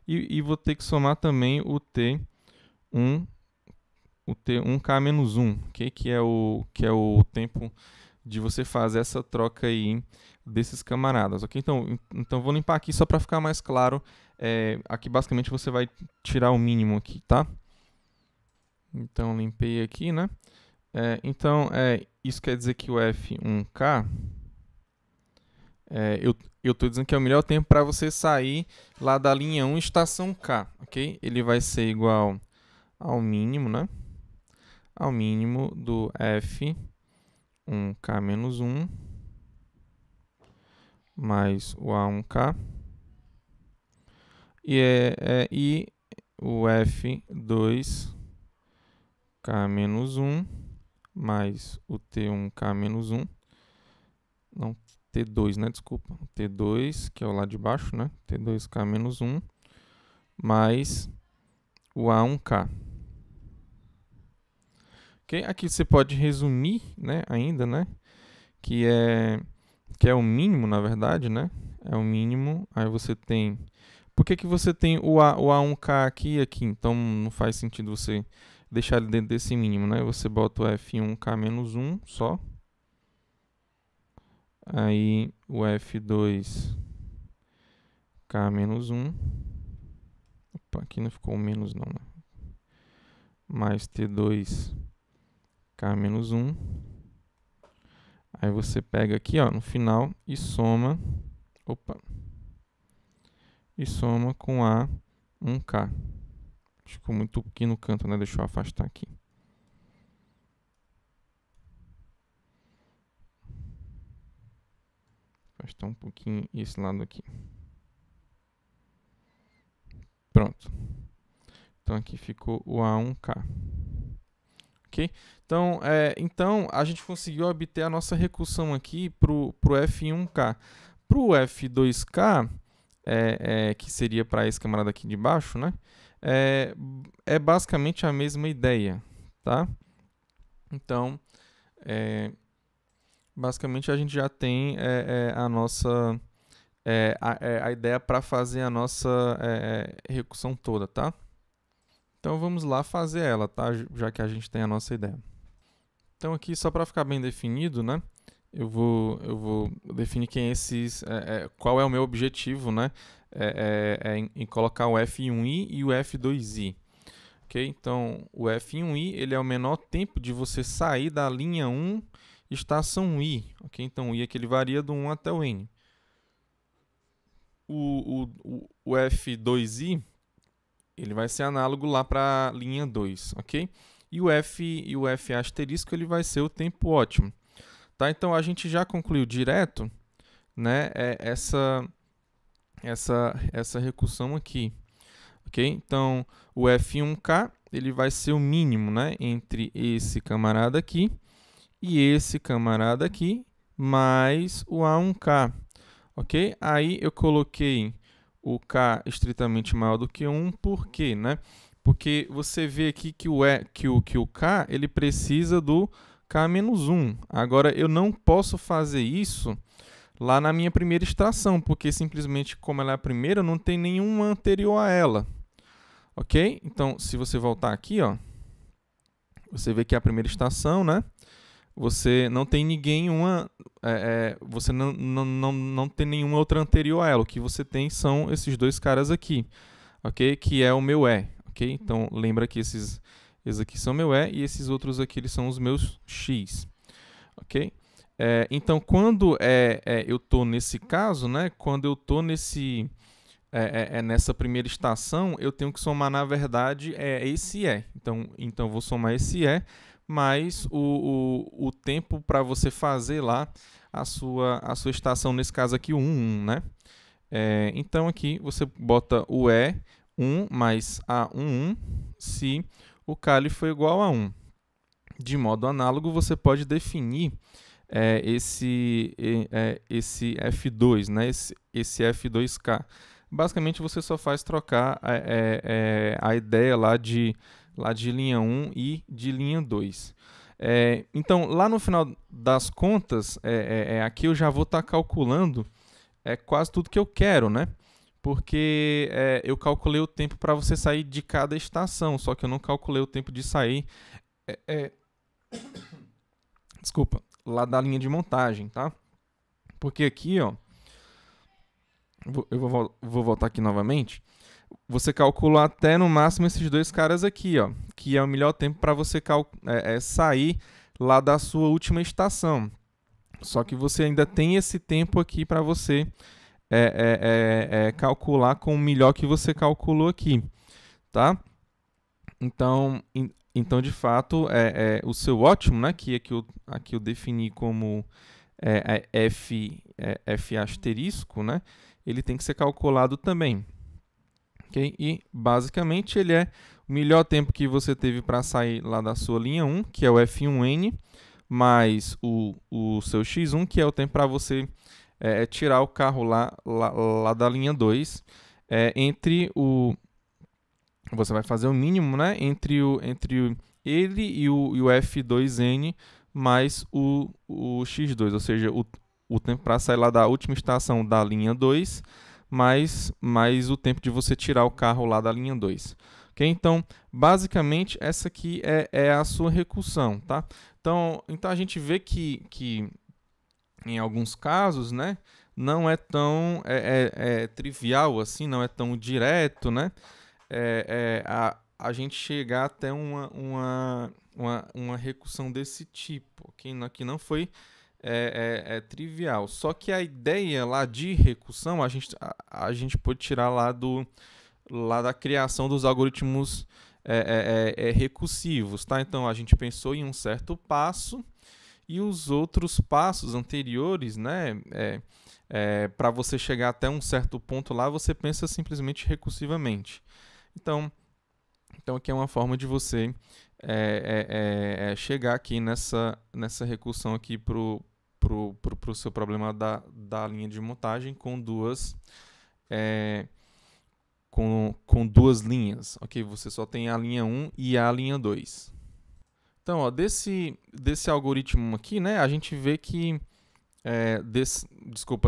e vou ter que somar também o T1K-1, okay? que é o tempo de você fazer essa troca aí desses camaradas, ok? Então vou limpar aqui só para ficar mais claro. Aqui, basicamente, você vai tirar o mínimo aqui, tá? Então, limpei aqui, né? Isso quer dizer que o F1K, eu estou dizendo que é o melhor tempo para você sair lá da linha 1, estação K, ok? Ele vai ser igual ao mínimo, né? Ao mínimo do F1K-1 mais o A1K e o F2K-1 mais o T1K-1, não, T2, né, desculpa, T2, que é o lá de baixo, né, T2K-1, mais o A1K. Okay? Aqui você pode resumir, né, ainda, né, que é o mínimo, na verdade, né, é o mínimo, aí você tem... Por que você tem o A1K aqui e aqui? Então não faz sentido você deixar ele dentro desse mínimo, né? Você bota o F1K-1 só. Aí o F2K-1. Opa, aqui não ficou o menos não, né? Mais T2K-1. Aí você pega aqui, ó, no final e soma. Opa. E soma com A1K. Ficou muito aqui no canto, né? Deixa eu afastar aqui. Afastar um pouquinho esse lado aqui. Pronto. Então aqui ficou o A1K. Ok? Então a gente conseguiu obter a nossa recursão aqui para o F1K. Para o F2K, que seria para esse camarada aqui de baixo, né? É basicamente a mesma ideia, tá? Então, basicamente a gente já tem a nossa a ideia para fazer a nossa recursão toda, tá? Então vamos lá fazer ela, tá? Já que a gente tem a nossa ideia. Então aqui só para ficar bem definido, né? Eu vou definir quem esses, qual é o meu objetivo, né? Em colocar o F1i e o F2i. ok? Então, o F1i ele é o menor tempo de você sair da linha 1, estação I, ok? Então, o I é que ele varia do 1 até o N. O F2i ele vai ser análogo lá para a linha 2, ok? E o F asterisco ele vai ser o tempo ótimo. Tá? Então, a gente já concluiu direto, né, essa recursão aqui. Ok? Então, o F1K ele vai ser o mínimo, né, entre esse camarada aqui e esse camarada aqui, mais o A1K. Ok? Aí eu coloquei o K estritamente maior do que 1, por quê? Né? Porque você vê aqui que o K ele precisa do K-1. Agora, eu não posso fazer isso lá na minha primeira estação, porque simplesmente como ela é a primeira, não tem nenhuma anterior a ela. Ok? Então, se você voltar aqui, ó, você vê que é a primeira estação, né? Você não tem você não tem nenhuma outra anterior a ela. O que você tem são esses dois caras aqui, ok? Que é o meu E, ok? Então, lembra que esses aqui são meu E e esses outros aqui eles são os meus X, ok? Então, quando eu estou nesse caso, né? Quando eu estou nessa primeira estação, eu tenho que somar, na verdade, esse E. Então vou somar esse E, mais o tempo para você fazer lá a sua estação, nesse caso aqui, o 1, né? Então aqui você bota o E1 mais A11 se o K for igual a 1. De modo análogo, você pode definir esse F2, né? esse F2K. Basicamente, você só faz trocar a ideia lá de linha 1 e de linha 2. Então, lá no final das contas, aqui eu já vou estar calculando quase tudo que eu quero, né? Porque eu calculei o tempo para você sair de cada estação, só que eu não calculei o tempo de sair desculpa, lá da linha de montagem, tá? Porque aqui, ó, eu vou voltar aqui novamente. Você calcula até no máximo esses dois caras aqui, ó, que é o melhor tempo para você sair lá da sua última estação. Só que você ainda tem esse tempo aqui para você calcular com o melhor que você calculou aqui, tá? Então de fato, o seu ótimo, né, que aqui eu defini como F asterisco, né, ele tem que ser calculado também. Okay? E basicamente ele é o melhor tempo que você teve para sair lá da sua linha 1, que é o F1N, mais o seu X1, que é o tempo para você tirar o carro lá da linha 2, você vai fazer o mínimo, né, entre ele e o F2N mais o X2, ou seja, o tempo para sair lá da última estação da linha 2, mais o tempo de você tirar o carro lá da linha 2. Okay? Então, basicamente, essa aqui é a sua recursão. Tá? Então a gente vê que em alguns casos, né, não é tão trivial assim, não é tão direto, né, a gente chegar até uma recursão desse tipo, que não foi trivial. Só que a ideia lá de recursão a gente pode tirar lá da criação dos algoritmos recursivos, tá? Então a gente pensou em um certo passo e os outros passos anteriores, né? Para você chegar até um certo ponto lá, você pensa simplesmente recursivamente. Então aqui é uma forma de você chegar aqui nessa recursão aqui para o seu problema da linha de montagem com duas duas linhas, ok? Você só tem a linha 1 e a linha 2. Então, ó, desse algoritmo aqui, né, a gente vê que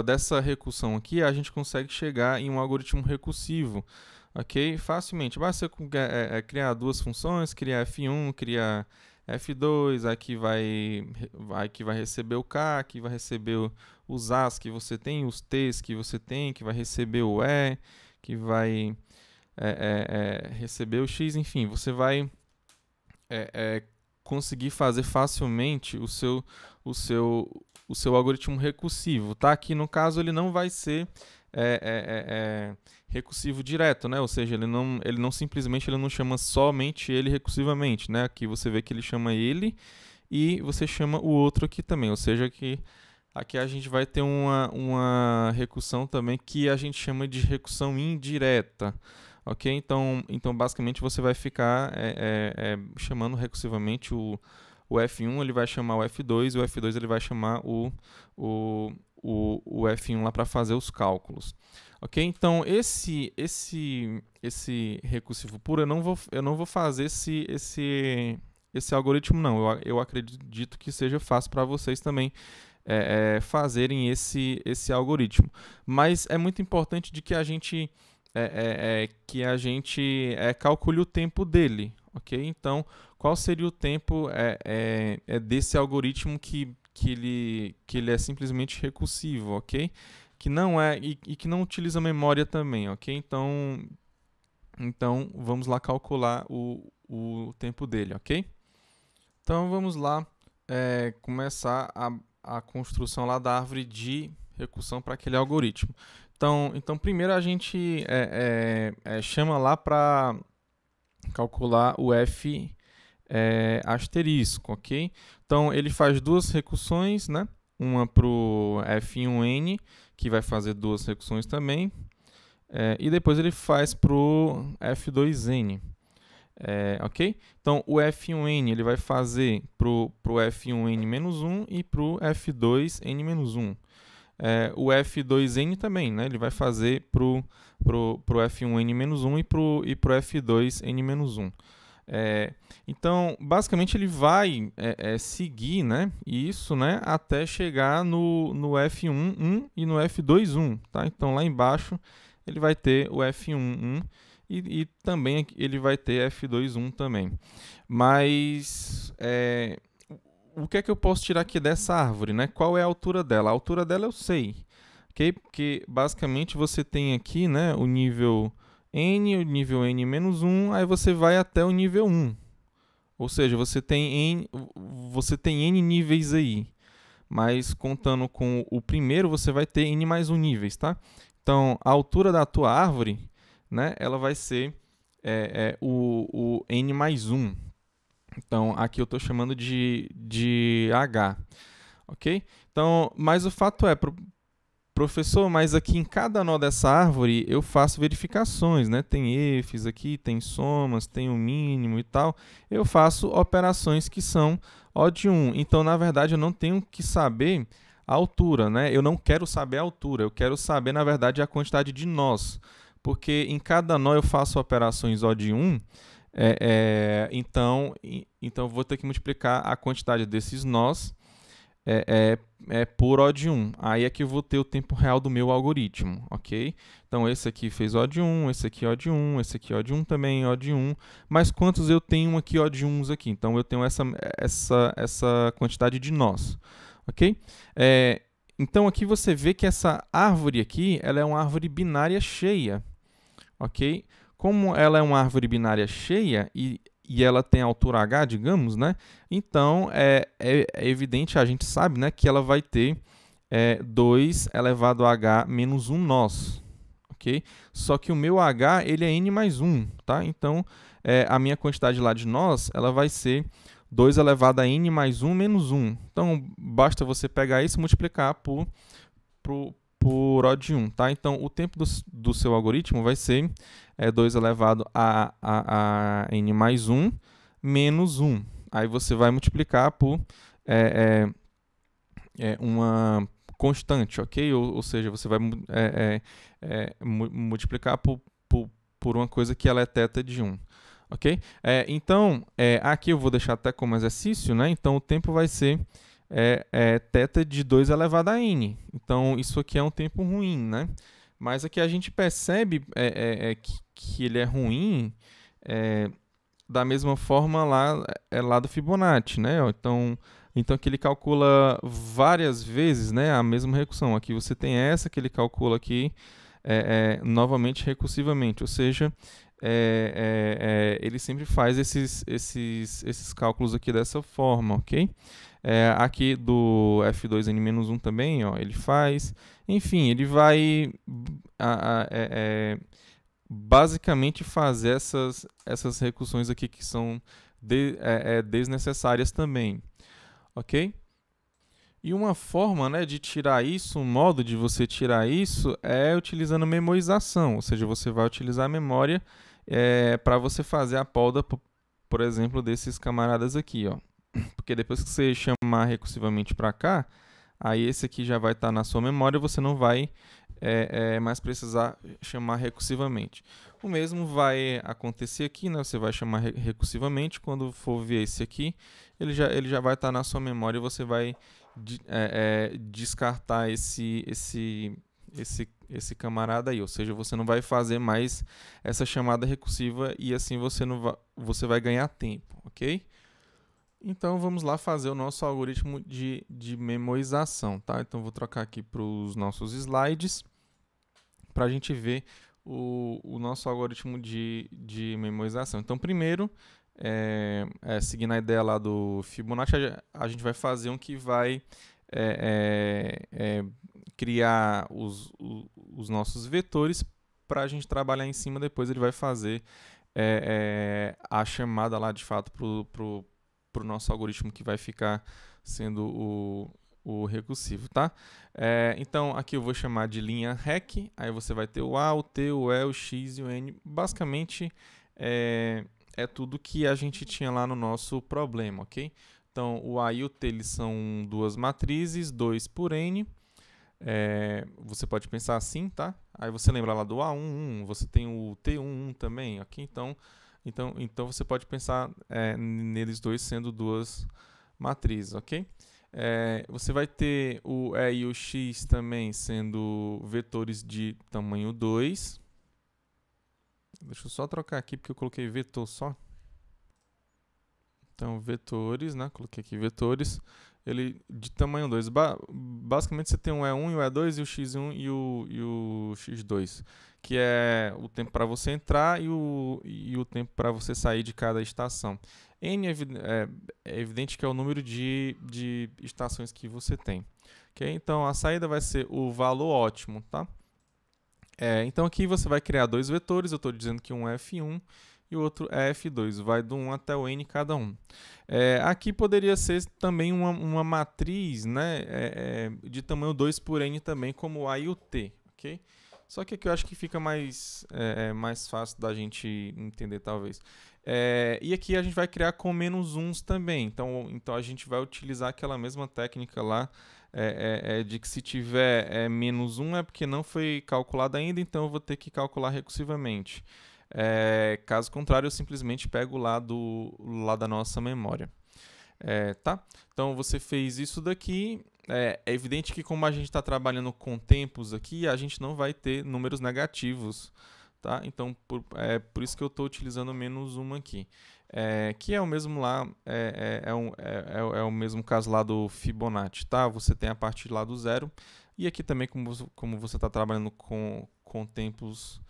dessa recursão aqui, a gente consegue chegar em um algoritmo recursivo, ok? Facilmente. Basta criar duas funções, criar F1, criar F2, aqui vai receber o K, aqui vai receber os As que você tem, os Ts que você tem, que vai receber o E, que vai receber o x, enfim, você vai conseguir fazer facilmente o seu algoritmo recursivo, tá? Aqui no caso ele não vai ser recursivo direto, né? Ou seja, ele não simplesmente ele não chama somente ele recursivamente, né? Aqui você vê que ele chama ele e você chama o outro aqui também, ou seja, que aqui a gente vai ter uma recursão também que a gente chama de recursão indireta. Ok? Então basicamente você vai ficar chamando recursivamente o F1, ele vai chamar o F2, e o F2 ele vai chamar o F1 lá para fazer os cálculos. Ok? Então esse recursivo puro, eu não vou fazer esse algoritmo não. Eu acredito que seja fácil para vocês também fazerem esse algoritmo. Mas é muito importante de que a gente calcule o tempo dele, ok? Então, qual seria o tempo desse algoritmo que ele é simplesmente recursivo, ok? Que não e que não utiliza memória também, ok? Então vamos lá calcular o tempo dele, ok? Então vamos lá começar a construção lá da árvore de recursão para aquele algoritmo. Então primeiro a gente chama lá para calcular o f asterisco, ok? Então ele faz duas recursões, né? Uma para o f1n, que vai fazer duas recursões também, e depois ele faz para o f2n. Ok? Então o f1n ele vai fazer para o f1n-1 e para o f2n-1. O F2n também, né? Ele vai fazer para o F1n-1 e para o F2n-1. Então, basicamente, ele vai seguir, né, isso, né, até chegar no F1 e no F2 tá? Então, lá embaixo, ele vai ter o F1 e também ele vai ter F2 também. Mas o que é que eu posso tirar aqui dessa árvore, né? Qual é a altura dela? A altura dela eu sei, ok? Porque basicamente você tem aqui, né, o nível n, o nível n-1, aí você vai até o nível 1. Ou seja, você tem n níveis aí. Mas contando com o primeiro, você vai ter n mais 1 níveis, tá? Então, a altura da tua árvore, né, ela vai ser o n mais 1. Então, aqui eu estou chamando de H, ok? Então, mas o fato é, professor, mas aqui em cada nó dessa árvore eu faço verificações, né? Tem ifs aqui, tem somas, tem o mínimo e tal. Eu faço operações que são O de 1. Então, na verdade, eu não tenho que saber a altura, né? Eu não quero saber a altura, eu quero saber, na verdade, a quantidade de nós. Porque em cada nó eu faço operações O de 1, então eu vou ter que multiplicar a quantidade desses nós por O de 1. Aí é que eu vou ter o tempo real do meu algoritmo, ok? Então, esse aqui fez O de 1, esse aqui O de 1, esse aqui O de 1 também, O de 1. Mas quantos eu tenho aqui O de 1 aqui? Então, eu tenho essa quantidade de nós, ok? Então, aqui você vê que essa árvore aqui, ela é uma árvore binária cheia, ok? Como ela é uma árvore binária cheia e ela tem altura h, digamos, né? Então, é evidente, a gente sabe, né, que ela vai ter 2 elevado a h menos 1 nós, ok? Só que o meu h, ele é n mais 1, tá? Então, a minha quantidade lá de nós, ela vai ser 2 elevado a n mais 1 menos 1. Então, basta você pegar isso e multiplicar por O de 1, tá? Então, o tempo do seu algoritmo vai ser 2 elevado a n mais 1 menos 1. Aí você vai multiplicar por uma constante, ok? Ou seja, você vai multiplicar por uma coisa que ela é θ de 1. Ok? Então, aqui eu vou deixar até como exercício, né? Então, o tempo vai ser θ de 2 elevado a n. Então, isso aqui é um tempo ruim, né? Mas aqui a gente percebe que ele é ruim da mesma forma lá do Fibonacci, né? Então aqui ele calcula várias vezes, né, a mesma recursão. Aqui você tem essa que ele calcula aqui novamente recursivamente, ou seja, ele sempre faz esses cálculos aqui dessa forma, ok? Aqui do F2N-1 também, ó, ele faz, enfim, ele vai basicamente fazer essas recursões aqui que são desnecessárias também, ok? E uma forma, né, de tirar isso, um modo de você tirar isso é utilizando memorização, ou seja, você vai utilizar a memória para você fazer a poda, por exemplo, desses camaradas aqui, ó. Porque depois que você chamar recursivamente para cá, aí esse aqui já vai estar na sua memória, você não vai mais precisar chamar recursivamente. O mesmo vai acontecer aqui, né? Você vai chamar recursivamente, quando for ver esse aqui, ele já vai estar na sua memória e você vai descartar esse camarada aí, ou seja, você não vai fazer mais essa chamada recursiva e assim você vai ganhar tempo, ok? Então vamos lá fazer o nosso algoritmo de memorização, tá? Então vou trocar aqui para os nossos slides para a gente ver o nosso algoritmo de memorização. Então primeiro, seguindo a ideia lá do Fibonacci, a gente vai fazer um que vai criar os nossos vetores para a gente trabalhar em cima. Depois ele vai fazer a chamada lá de fato para o nosso algoritmo que vai ficar sendo o recursivo, tá? Então aqui eu vou chamar de linha rec, aí você vai ter o A, o T, o E, o X e o N. Basicamente é tudo que a gente tinha lá no nosso problema, ok? Então o A e o T eles são duas matrizes, 2 por N. Você pode pensar assim, tá? Aí você lembra lá do A11, você tem o T11 também, ok? Então você pode pensar neles dois sendo duas matrizes, ok? Você vai ter o E e o X também sendo vetores de tamanho 2. Deixa eu só trocar aqui porque eu coloquei vetor só. Então, vetores, né? Coloquei aqui vetores. Ele de tamanho 2. Basicamente, você tem o E1 e o E2 e o X1 e o X2, que é o tempo para você entrar e o tempo para você sair de cada estação. N é evidente que é o número de estações que você tem. Okay? Então, a saída vai ser o valor ótimo, tá? Então, aqui você vai criar dois vetores. Eu estou dizendo que um é F1 e o outro é F2, vai do 1 até o N cada um. Aqui poderia ser também uma matriz, né, de tamanho 2 por N também, como o A e o T, ok? Só que aqui eu acho que fica mais fácil da gente entender, talvez. E aqui a gente vai criar com menos uns também, então a gente vai utilizar aquela mesma técnica lá, de que se tiver menos 1 é porque não foi calculado ainda, então eu vou ter que calcular recursivamente. Caso contrário, eu simplesmente pego lá da nossa memória. Tá? Então você fez isso daqui. É evidente que como a gente está trabalhando com tempos aqui, a gente não vai ter números negativos. Tá? Então por isso que eu estou utilizando menos uma aqui. Que é o mesmo lá, é o mesmo caso lá do Fibonacci. Tá? Você tem a partir lá do zero. E aqui também, como você está trabalhando com tempos,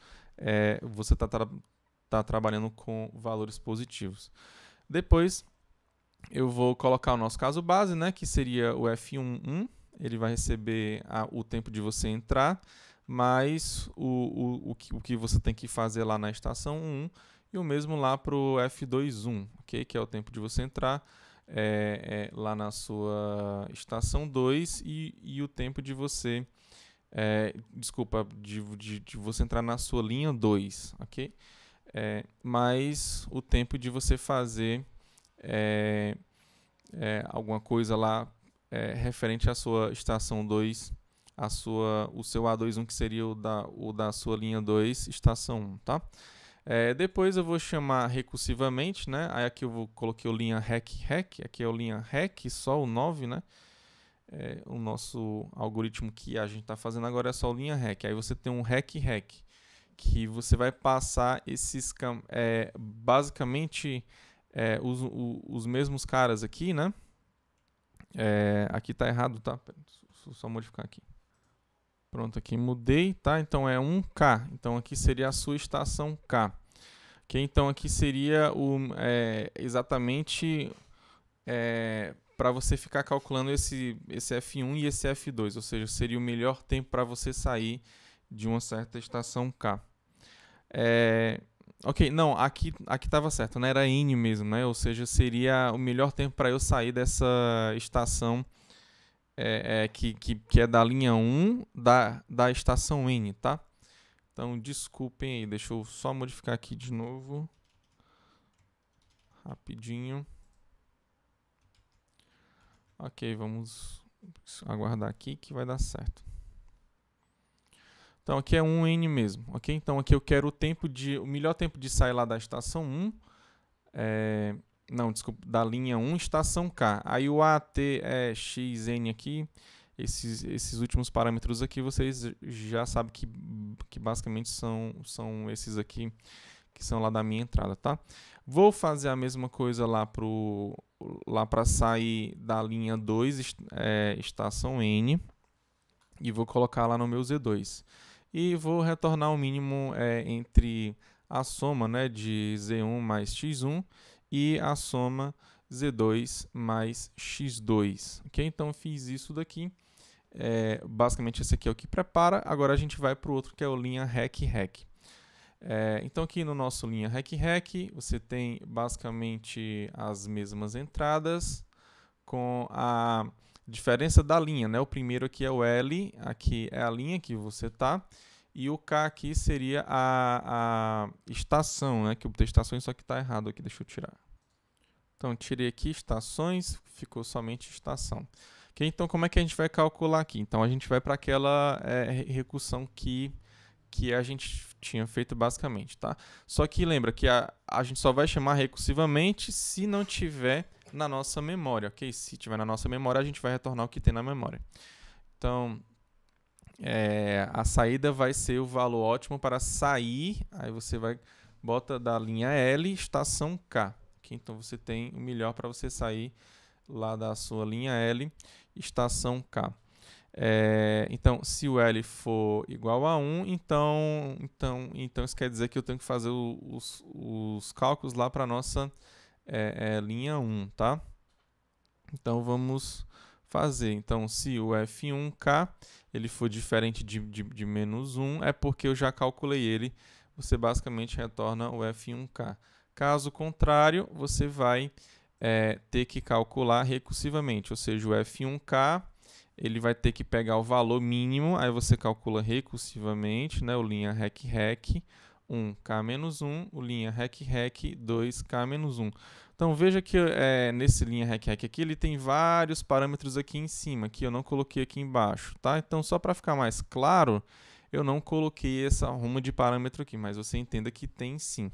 você está trabalhando com valores positivos. Depois eu vou colocar o nosso caso base, né, que seria o F11. Ele vai receber o tempo de você entrar, mais o que você tem que fazer lá na estação 1, e o mesmo lá para o F21, okay? Que é o tempo de você entrar lá na sua estação 2 e o tempo de você... de você entrar na sua linha 2, ok? Mais o tempo de você fazer alguma coisa lá referente à sua estação 2, o seu A21, que seria o da sua linha 2, estação 1, tá? Depois eu vou chamar recursivamente, né? Aí aqui eu coloquei o linha rec, aqui é o linha rec, só o 9, né? O nosso algoritmo que a gente está fazendo agora é só o linha rec. Aí você tem um rec, que você vai passar basicamente os mesmos caras aqui, né? Aqui está errado, tá? Deixa eu só modificar aqui. Pronto, aqui mudei, tá? Então é 1K. Então aqui seria a sua estação K. Okay? Então aqui seria exatamente para você ficar calculando esse F1 e esse F2, ou seja, seria o melhor tempo para você sair de uma certa estação K. Ok, não, aqui estava certo, né? Era N mesmo, né? Ou seja, seria o melhor tempo para eu sair dessa estação que é da linha 1 da estação N, tá? Então, desculpem aí, deixa eu só modificar aqui de novo. Rapidinho. Ok, vamos aguardar aqui que vai dar certo. Então, aqui é 1N mesmo, ok? Então, aqui eu quero o melhor tempo de sair lá da estação 1. Não, desculpa, da linha 1, estação K. Aí o AT é XN aqui. Esses últimos parâmetros aqui, vocês já sabem que basicamente são esses aqui que são lá da minha entrada, tá? Vou fazer a mesma coisa lá para sair da linha 2, estação N, e vou colocar lá no meu Z2. E vou retornar o mínimo entre a soma, né, de Z1 mais X1 e a soma Z2 mais X2. Okay? Então, eu fiz isso daqui. Basicamente, esse aqui é o que prepara. Agora, a gente vai para o outro, que é o linha REC-REC. Então, aqui no nosso linha REC-REC, você tem basicamente as mesmas entradas com a diferença da linha, né? O primeiro aqui é o L, aqui é a linha que você está, e o K aqui seria a estação, né? Que eu botei estações, só que está errado aqui, deixa eu tirar. Então, tirei aqui estações, ficou somente estação. Okay, então, como é que a gente vai calcular aqui? Então, a gente vai para aquela recursão que a gente tinha feito basicamente, tá? Só que lembra que a gente só vai chamar recursivamente se não tiver na nossa memória, ok? Se tiver na nossa memória, a gente vai retornar o que tem na memória. Então, a saída vai ser o valor ótimo para sair, aí você bota da linha L, estação K. Okay? Então, você tem o melhor para você sair lá da sua linha L, estação K. Então, se o L for igual a 1, então isso quer dizer que eu tenho que fazer os cálculos lá para a nossa linha 1, tá? Então, vamos fazer. Então, se o F1K ele for diferente de menos 1, é porque eu já calculei ele. Você basicamente retorna o F1K. Caso contrário, você vai ter que calcular recursivamente, ou seja, o F1K ele vai ter que pegar o valor mínimo, aí você calcula recursivamente, né, o linha REC-REC, 1K-1, o linha REC-REC, 2K-1. Então, veja que nesse linha REC-REC aqui, ele tem vários parâmetros aqui em cima, que eu não coloquei aqui embaixo, tá? Então, só para ficar mais claro, eu não coloquei essa ruma de parâmetro aqui, mas você entenda que tem sim.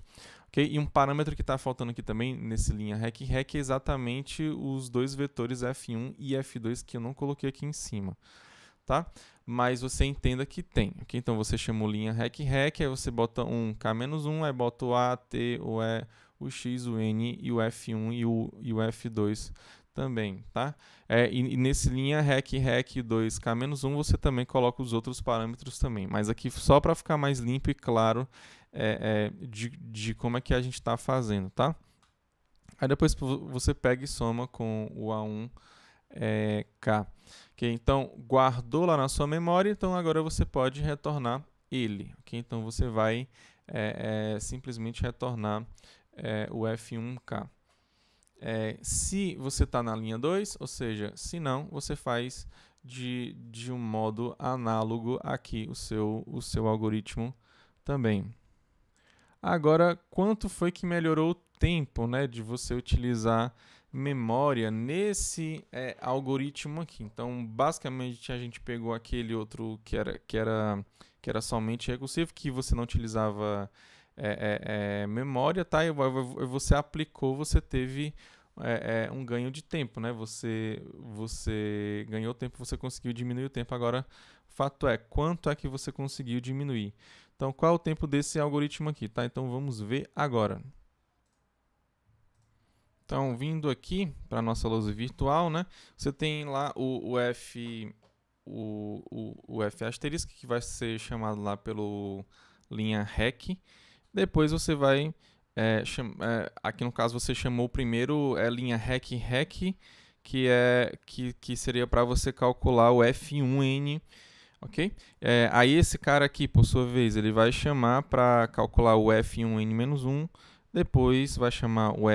Okay? E um parâmetro que está faltando aqui também, nesse linha REC-REC, é exatamente os dois vetores F1 e F2 que eu não coloquei aqui em cima. Tá? Mas você entenda que tem. Okay? Então, você chama o linha REC-REC, aí você bota um K-1, aí bota o A, T, o E, o X, o N, e o F1 e o F2 também, tá? E nesse linha REC-REC 2K-1, você também coloca os outros parâmetros também. Mas aqui, só para ficar mais limpo e claro de como é que a gente está fazendo, tá? Aí depois você pega e soma com o A1 K. Okay? Então, guardou lá na sua memória, então agora você pode retornar ele. Okay? Então, você vai simplesmente retornar o F1K. Se você está na linha 2, ou seja, se não, você faz de um modo análogo aqui o seu algoritmo também. Agora, quanto foi que melhorou o tempo, né, de você utilizar memória nesse algoritmo aqui? Então, basicamente, a gente pegou aquele outro que era somente recursivo, que você não utilizava memória, tá? E você aplicou, você teve um ganho de tempo, né? Você ganhou tempo, você conseguiu diminuir o tempo. Agora, o fato é, quanto é que você conseguiu diminuir? Então, qual é o tempo desse algoritmo aqui, tá? Então, vamos ver agora. Então, vindo aqui para a nossa lousa virtual, né? Você tem lá o F o f asterisco, que vai ser chamado lá pelo linha rec. Depois você vai, aqui no caso você chamou primeiro linha rec, que seria para você calcular o F1N, ok? Aí esse cara aqui, por sua vez, ele vai chamar para calcular o F1N-1, depois vai chamar o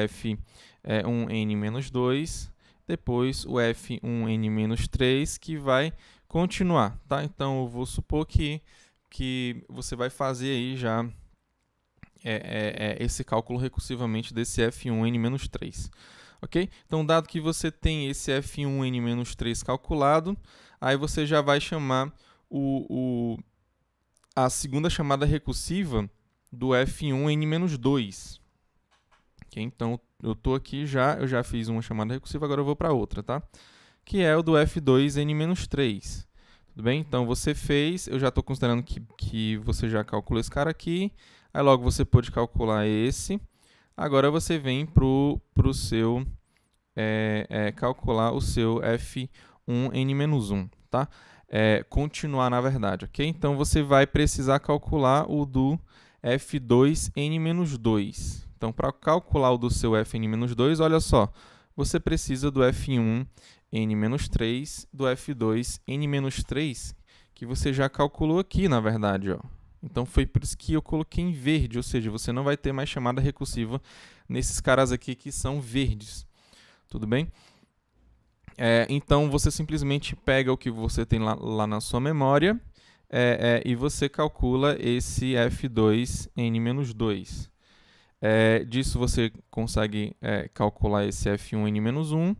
F1N-2, depois o F1N-3, que vai continuar, tá? Então eu vou supor que você vai fazer aí já esse cálculo recursivamente desse F1N-3. Ok? Então, dado que você tem esse F1N-3 calculado, aí você já vai chamar a segunda chamada recursiva do F1N-2. Okay? Então, eu estou aqui eu já fiz uma chamada recursiva, agora eu vou para outra, tá? Que é o do F2N-3. Tudo bem? Então, você fez, eu já estou considerando que você já calculou esse cara aqui, aí logo você pode calcular esse. Agora você vem para o seu, calcular o seu F1N-1, tá? Continuar, na verdade, ok? Então, você vai precisar calcular o do F2N-2. Então, para calcular o do seu Fn-2, olha só, você precisa do F1N-3, do F2N-3, que você já calculou aqui, na verdade, ó. Então, foi por isso que eu coloquei em verde, ou seja, você não vai ter mais chamada recursiva nesses caras aqui que são verdes. Tudo bem? Então, você simplesmente pega o que você tem lá na sua memória e você calcula esse F2N-2. Disso você consegue calcular esse F1N-1.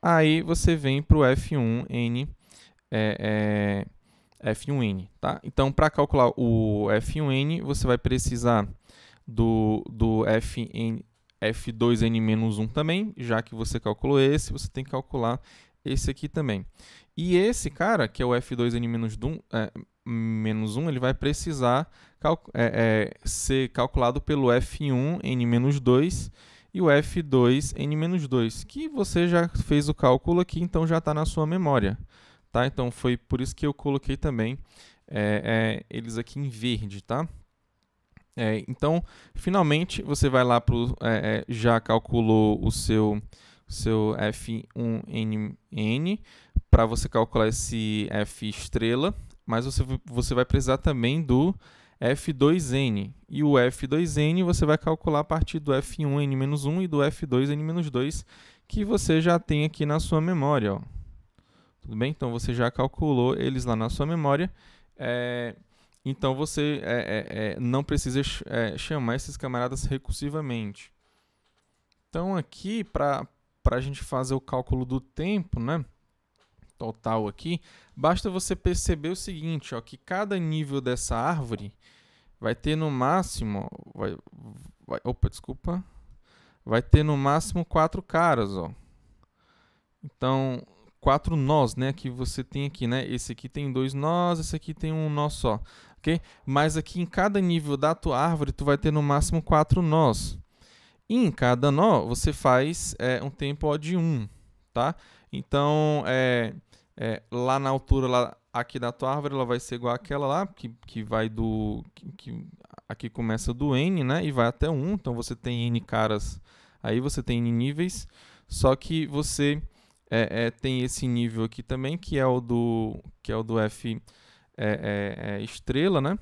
Aí você vem para o F1N, F1N, tá? Então, para calcular o F1N, você vai precisar do F2N-1 também, já que você calculou esse, você tem que calcular esse aqui também. E esse cara, que é o F2N-1, ele vai precisar ser calculado pelo F1N-2 e o F2N-2, que você já fez o cálculo aqui, então já está na sua memória. Tá? Então, foi por isso que eu coloquei também eles aqui em verde, tá? Então, finalmente, você vai lá para já calculou o seu F1N para você calcular esse F estrela, mas você vai precisar também do F2N. E o F2N você vai calcular a partir do F1N-1 e do F2N-2, que você já tem aqui na sua memória, ó. Tudo bem? Então, você já calculou eles lá na sua memória. Então, você não precisa chamar esses camaradas recursivamente. Então, aqui, para a gente fazer o cálculo do tempo, né, total aqui, basta você perceber o seguinte, ó, que cada nível dessa árvore vai ter no máximo, vai ter no máximo 4 caras, ó. Então, 4 nós, né, que você tem aqui, né? Esse aqui tem 2 nós, esse aqui tem um nó só, ok? Mas aqui em cada nível da tua árvore, tu vai ter no máximo 4 nós. E em cada nó, você faz um tempo ó, de 1, tá? Então, lá na altura lá, aqui da tua árvore, ela vai ser igual àquela lá, que vai aqui começa do N, né? E vai até 1, então você tem N caras, aí você tem N níveis, só que você tem esse nível aqui também, que é o do F estrela, né?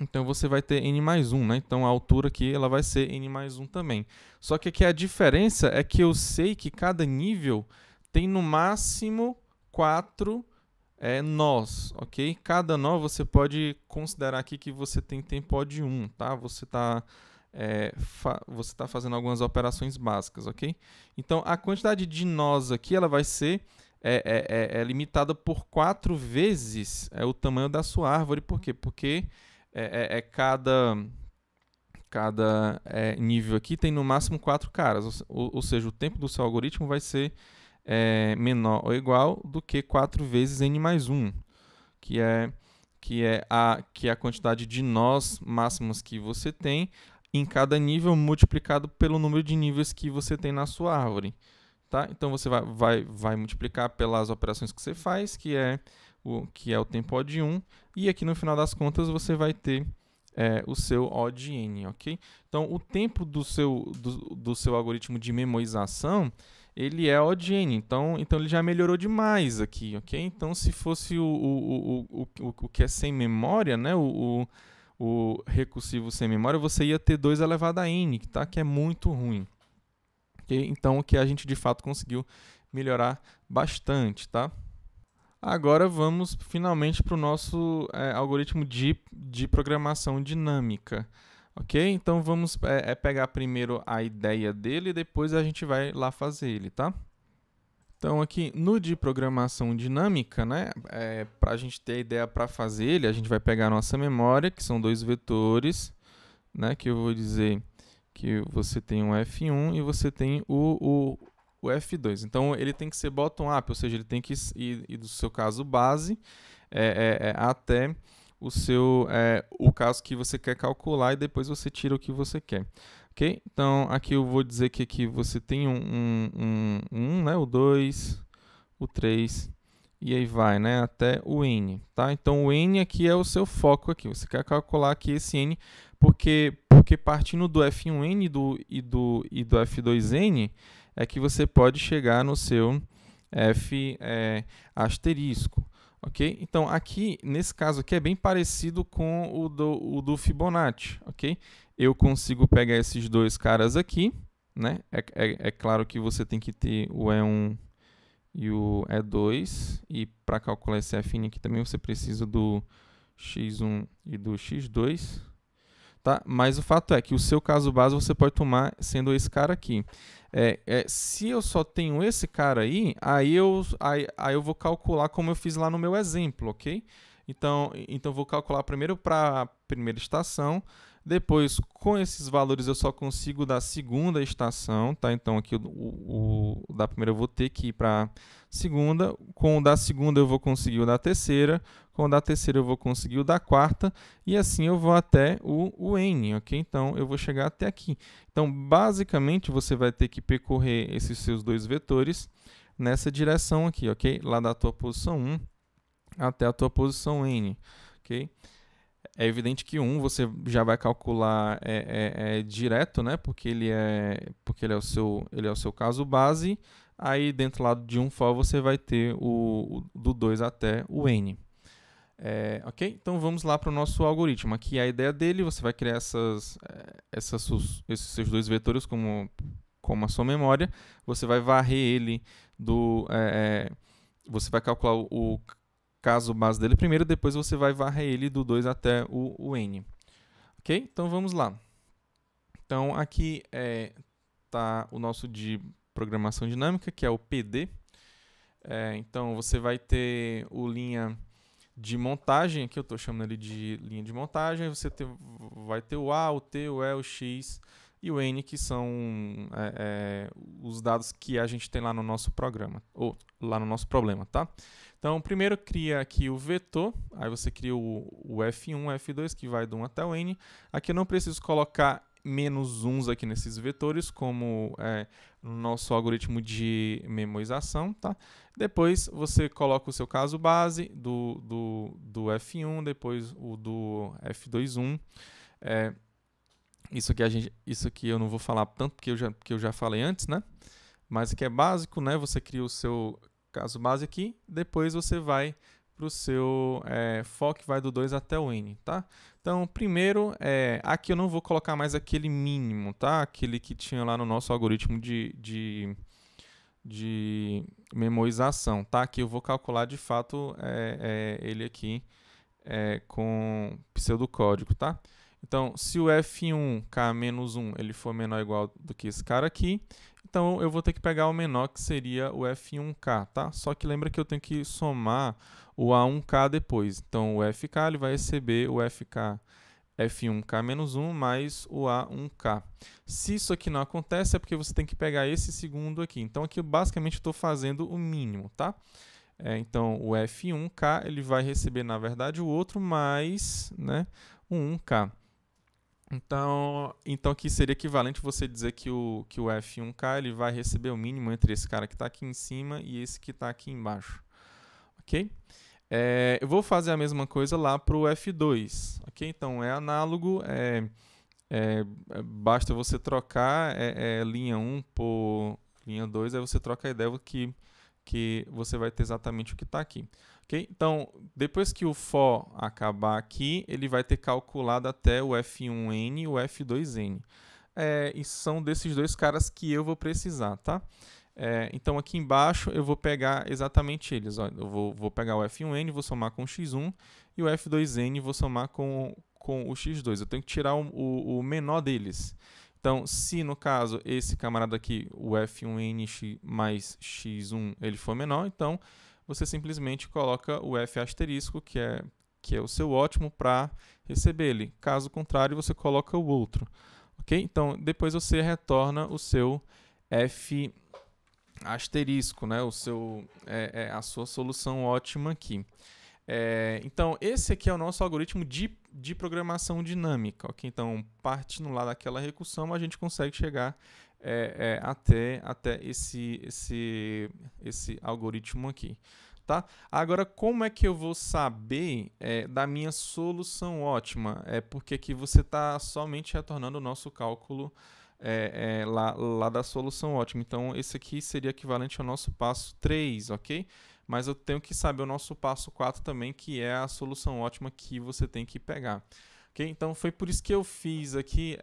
Então, você vai ter N mais 1, né? Então, a altura aqui ela vai ser N mais 1 também. Só que aqui a diferença é que eu sei que cada nível tem no máximo 4 nós, ok? Cada nó você pode considerar aqui que você tem tempo de 1, tá? Você está fazendo algumas operações básicas, ok? Então, a quantidade de nós aqui ela vai ser limitada por 4 vezes o tamanho da sua árvore. Por quê? Porque cada nível aqui tem no máximo 4 caras, ou seja, o tempo do seu algoritmo vai ser menor ou igual do que 4 vezes n mais 1, que é a quantidade de nós máximos que você tem em cada nível multiplicado pelo número de níveis que você tem na sua árvore. Tá? Então, você vai multiplicar pelas operações que você faz, que é que é o tempo O de 1, e aqui no final das contas você vai ter o seu O de n, ok? Então, o tempo do seu algoritmo de memorização, ele é O de n, então ele já melhorou demais aqui, ok? Então, se fosse o que é sem memória, né, o recursivo sem memória, você ia ter 2 elevado a n, tá? Que é muito ruim. Okay? Então, o que a gente de fato conseguiu melhorar bastante, tá? Agora vamos finalmente para o nosso algoritmo de programação dinâmica. Ok? Então vamos pegar primeiro a ideia dele e depois a gente vai lá fazer ele, tá? Então aqui no de programação dinâmica, né, para a gente ter a ideia para fazer ele, a gente vai pegar a nossa memória, que são 2 vetores, né, que eu vou dizer que você tem um F1 e você tem o F2. Então, ele tem que ser bottom-up, ou seja, ele tem que ir do seu caso base até o caso que você quer calcular e depois você tira o que você quer. Okay? Então, aqui eu vou dizer que aqui você tem né, o 2, o 3, e aí vai, né, até o n. Tá? Então, o n aqui é o seu foco aqui. Você quer calcular aqui esse n, porque partindo do F1n e do F2n, é que você pode chegar no seu F asterisco. Ok? Então, aqui, nesse caso aqui, é bem parecido com o do Fibonacci. Ok? Eu consigo pegar esses dois caras aqui, né? É claro que você tem que ter o E1 e o E2, e para calcular esse F aqui também você precisa do X1 e do X2. Tá? Mas o fato é que o seu caso base você pode tomar sendo esse cara aqui. Se eu só tenho esse cara aí eu vou calcular como eu fiz lá no meu exemplo, ok? Então eu vou calcular primeiro para a primeira estação, depois com esses valores eu só consigo da segunda estação, tá? Então aqui o da primeira eu vou ter que ir para a segunda, com o da segunda eu vou conseguir o da terceira, com o da terceira eu vou conseguir o da quarta, e assim eu vou até o n, ok? Então eu vou chegar até aqui. Então basicamente você vai ter que percorrer esses seus 2 vetores nessa direção aqui, ok? Lá da tua posição 1 até a tua posição n, ok? É evidente que 1 você já vai calcular direto, né? Porque ele é o seu caso base. Aí dentro lá de um for você vai ter do 2 até o n. Ok? Então vamos lá para o nosso algoritmo. Aqui a ideia dele, você vai criar esses seus 2 vetores como a sua memória. Você vai varrer ele você vai calcular o caso base dele primeiro, depois você vai varrer ele do 2 até o n. Ok? Então vamos lá. Então aqui está o nosso de programação dinâmica, que é o PD. Então você vai ter o linha de montagem, aqui eu estou chamando ele de linha de montagem, você vai ter o A, o T, o E, o X e o N, que são os dados que a gente tem lá no nosso programa, ou lá no nosso problema, tá? Então, primeiro cria aqui o vetor, aí você cria o F1, F2, que vai do 1 até o N. Aqui eu não preciso colocar menos uns aqui nesses vetores, como no nosso algoritmo de memorização, tá? Depois você coloca o seu caso base do F1, depois o do F2.1. Isso aqui eu não vou falar tanto porque eu já falei antes, né? Mas aqui é básico, né? Você cria o seu caso base aqui, depois você vai para o seu for, que vai do 2 até o n, tá? Então, primeiro, aqui eu não vou colocar mais aquele mínimo, tá? Aquele que tinha lá no nosso algoritmo de memorização, tá? Aqui eu vou calcular de fato ele aqui com pseudocódigo, tá? Então, se o F1K-1 ele for menor ou igual do que esse cara aqui, então eu vou ter que pegar o menor, que seria o F1K, tá? Só que lembra que eu tenho que somar o A1K depois. Então, o FK ele vai receber o FK F1K-1 mais o A1K. Se isso aqui não acontece, é porque você tem que pegar esse segundo aqui. Então, aqui basicamente estou fazendo o mínimo, tá? Então, o F1K ele vai receber, na verdade, o outro mais, né, o 1K. Então aqui seria equivalente você dizer que o F1K ele vai receber o mínimo entre esse cara que está aqui em cima e esse que está aqui embaixo. Ok? Eu vou fazer a mesma coisa lá para o F2, ok? Então, é análogo, basta você trocar linha 1 por linha 2, aí você troca a ideia que você vai ter exatamente o que está aqui. Okay? Então, depois que o for acabar aqui, ele vai ter calculado até o F1N e o F2N. E são desses dois caras que eu vou precisar, tá? Então, aqui embaixo eu vou pegar exatamente eles. Ó. Eu vou pegar o F1N, vou somar com o X1, e o F2N vou somar com o X2. Eu tenho que tirar o menor deles. Então, se no caso esse camarada aqui, o F1N mais X1, ele for menor, então você simplesmente coloca o F asterisco, que é o seu ótimo, para receber ele. Caso contrário, você coloca o outro. Ok? Então, depois você retorna o seu F asterisco, né? A sua solução ótima aqui. Então, esse aqui é o nosso algoritmo de programação dinâmica. Okay? Então, partindo lá daquela recursão, a gente consegue chegar até esse algoritmo aqui. Tá? Agora, como é que eu vou saber da minha solução ótima? Porque aqui você está somente retornando o nosso cálculo lá da solução ótima. Então, esse aqui seria equivalente ao nosso passo 3, ok? Mas eu tenho que saber o nosso passo 4 também, que é a solução ótima que você tem que pegar. Okay? Então, foi por isso que eu fiz aqui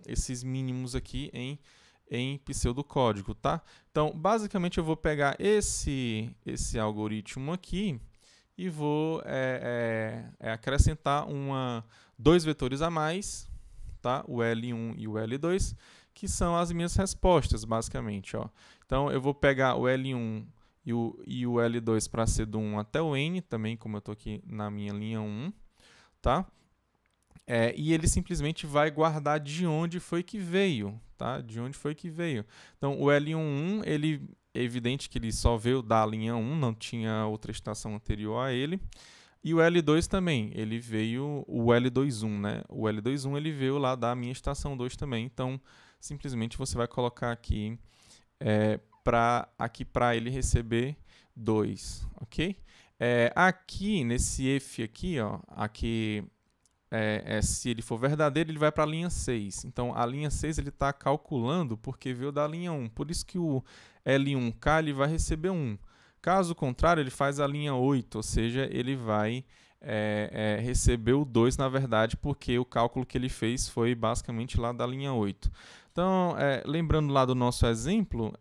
esses mínimos aqui em pseudocódigo, tá? Então, basicamente, eu vou pegar esse algoritmo aqui e vou acrescentar dois vetores a mais, tá? O L1 e o L2, que são as minhas respostas, basicamente. Ó. Então, eu vou pegar o L1 e o L2 para ser do 1 até o N, também como eu estou aqui na minha linha 1, tá? E ele simplesmente vai guardar de onde foi que veio, tá? De onde foi que veio. Então, o L11, ele é evidente que ele só veio da linha 1, não tinha outra estação anterior a ele. E o L2 também, ele veio, o L21, né? O L21 ele veio lá da minha estação 2 também. Então, simplesmente você vai colocar aqui para ele receber 2, ok? Aqui, nesse if aqui, ó, aqui... se ele for verdadeiro, ele vai para a linha 6. Então, a linha 6 ele está calculando porque veio da linha 1. Por isso que o L1K ele vai receber 1. Caso contrário, ele faz a linha 8, ou seja, ele vai receber o 2, na verdade, porque o cálculo que ele fez foi basicamente lá da linha 8. Então, lembrando lá do nosso exemplo,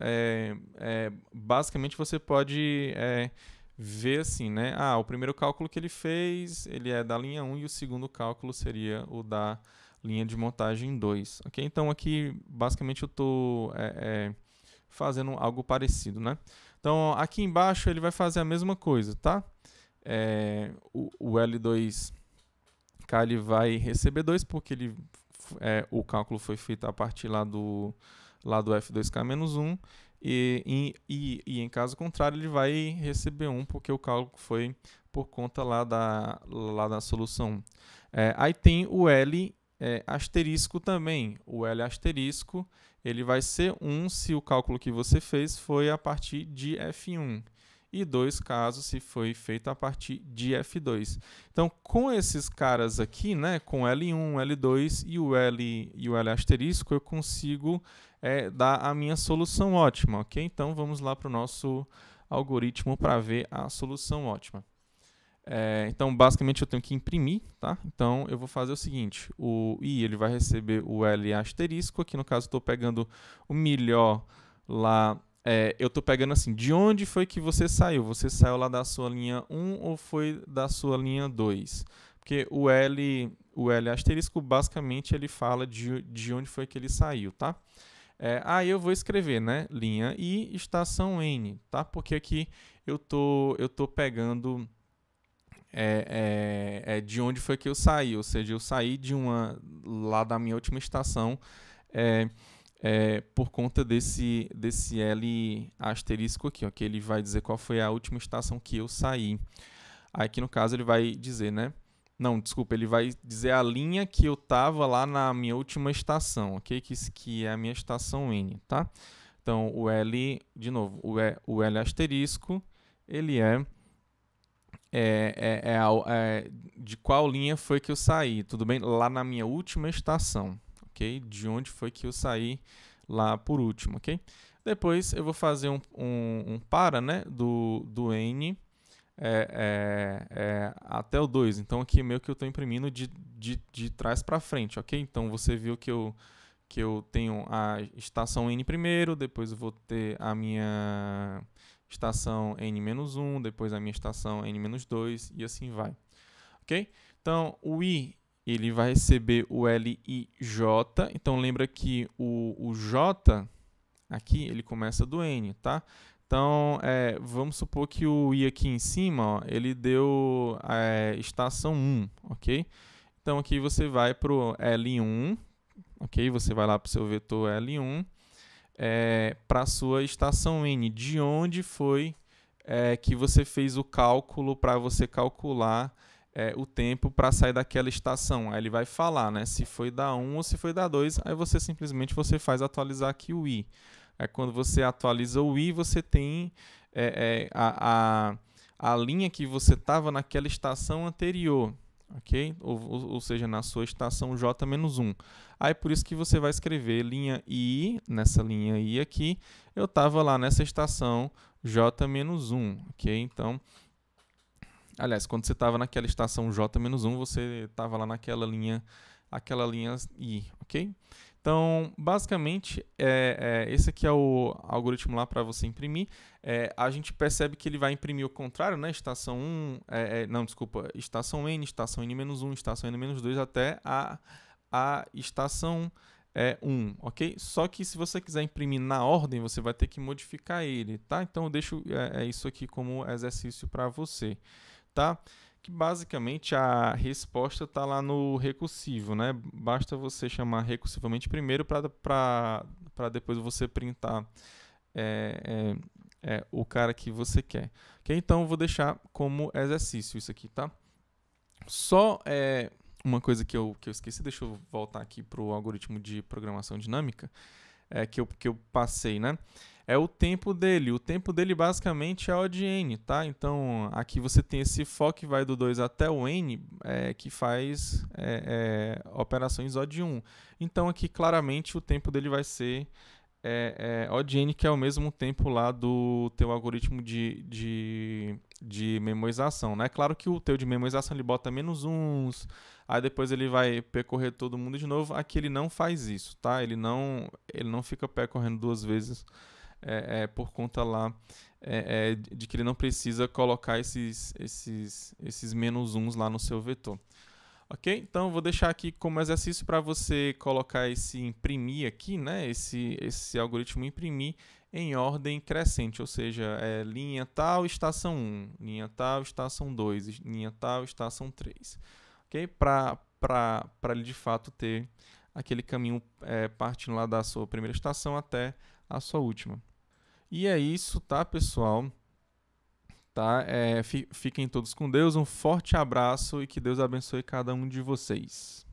basicamente você pode... ver assim, né? O primeiro cálculo que ele fez, ele é da linha 1 e o segundo cálculo seria o da linha de montagem 2, ok? Então, aqui, basicamente, eu estou fazendo algo parecido, né? Então, aqui embaixo, ele vai fazer a mesma coisa, tá? O L2K ele vai receber 2 porque o cálculo foi feito a partir lá do F2K-1, e em caso contrário, ele vai receber 1, porque o cálculo foi por conta lá da solução. Aí tem o L asterisco também. O L asterisco ele vai ser 1 se o cálculo que você fez foi a partir de F1. E 2 caso se foi feito a partir de F2. Então, com esses caras aqui, né, com L1, L2 e o L asterisco, eu consigo dar a minha solução ótima, ok? Então, vamos lá para o nosso algoritmo para ver a solução ótima. Então, basicamente, eu tenho que imprimir, tá? Então, eu vou fazer o seguinte, o I ele vai receber o L asterisco, aqui no caso estou pegando o melhor lá, eu estou pegando assim, de onde foi que você saiu? Você saiu lá da sua linha 1 ou foi da sua linha 2? Porque o L asterisco, basicamente, ele fala de onde foi que ele saiu, tá? Aí eu vou escrever, né? Linha I, estação N, tá? Porque aqui eu tô pegando de onde foi que eu saí, ou seja, eu saí lá da minha última estação por conta desse L asterisco aqui, ó, que ele vai dizer qual foi a última estação que eu saí. Aqui no caso ele vai dizer, né? Não, desculpa, ele vai dizer a linha que eu estava lá na minha última estação, ok? Que é a minha estação N, tá? Então, o L, de novo, o L asterisco, ele é de qual linha foi que eu saí, tudo bem? Lá na minha última estação, ok? De onde foi que eu saí lá por último, ok? Depois eu vou fazer um para, né, do N até o 2. Então aqui meio que eu estou imprimindo de trás para frente, ok? Então você viu que eu tenho a estação N primeiro, depois eu vou ter a minha estação N-1, depois a minha estação N-2 e assim vai, ok? Então o I ele vai receber o LIJ, então lembra que o J aqui ele começa do N, tá? Então, vamos supor que o I aqui em cima, ó, ele deu estação 1, ok? Então, aqui você vai para o L1, ok? Você vai lá para o seu vetor L1, para a sua estação N, de onde foi que você fez o cálculo para você calcular o tempo para sair daquela estação. Aí ele vai falar, né, se foi da 1 ou se foi da 2, aí você simplesmente faz atualizar aqui o I. Quando você atualiza o I, você tem a linha que você estava naquela estação anterior, ok? Ou seja, na sua estação J-1. Aí por isso que você vai escrever linha I, nessa linha I aqui, eu estava lá nessa estação J-1, ok? Então, aliás, quando você estava naquela estação J-1, você estava lá naquela linha I, ok? Então, basicamente, esse aqui é o algoritmo lá para você imprimir. A gente percebe que ele vai imprimir o contrário, né? Estação 1, não, desculpa, estação N, estação N-1, estação N-2 até a estação 1, ok? Só que se você quiser imprimir na ordem, você vai ter que modificar ele, tá? Então, eu deixo isso aqui como exercício para você, tá? Que basicamente a resposta está lá no recursivo, né? Basta você chamar recursivamente primeiro para depois você printar o cara que você quer. Okay? Então, eu vou deixar como exercício isso aqui, tá? Só uma coisa que eu esqueci, deixa eu voltar aqui para o algoritmo de programação dinâmica que eu passei, né? É o tempo dele. O tempo dele basicamente é O de N, tá? Então, aqui você tem esse for que vai do 2 até o N, que faz operações O de 1. Então, aqui claramente o tempo dele vai ser O de N, que é o mesmo tempo lá do teu algoritmo de memorização, né? Claro que o teu de memorização ele bota menos uns, aí depois ele vai percorrer todo mundo de novo. Aqui ele não faz isso, tá? Ele não fica percorrendo duas vezes por conta lá de que ele não precisa colocar esses menos uns lá no seu vetor. Ok? Então, eu vou deixar aqui como exercício para você colocar esse imprimir aqui, né? Esse algoritmo imprimir em ordem crescente, ou seja, linha tal, estação 1, linha tal, estação 2, linha tal, estação 3. Ok? Para ele de fato ter aquele caminho partindo lá da sua primeira estação até a sua última. E é isso, tá, pessoal? Tá? Fiquem todos com Deus, um forte abraço e que Deus abençoe cada um de vocês.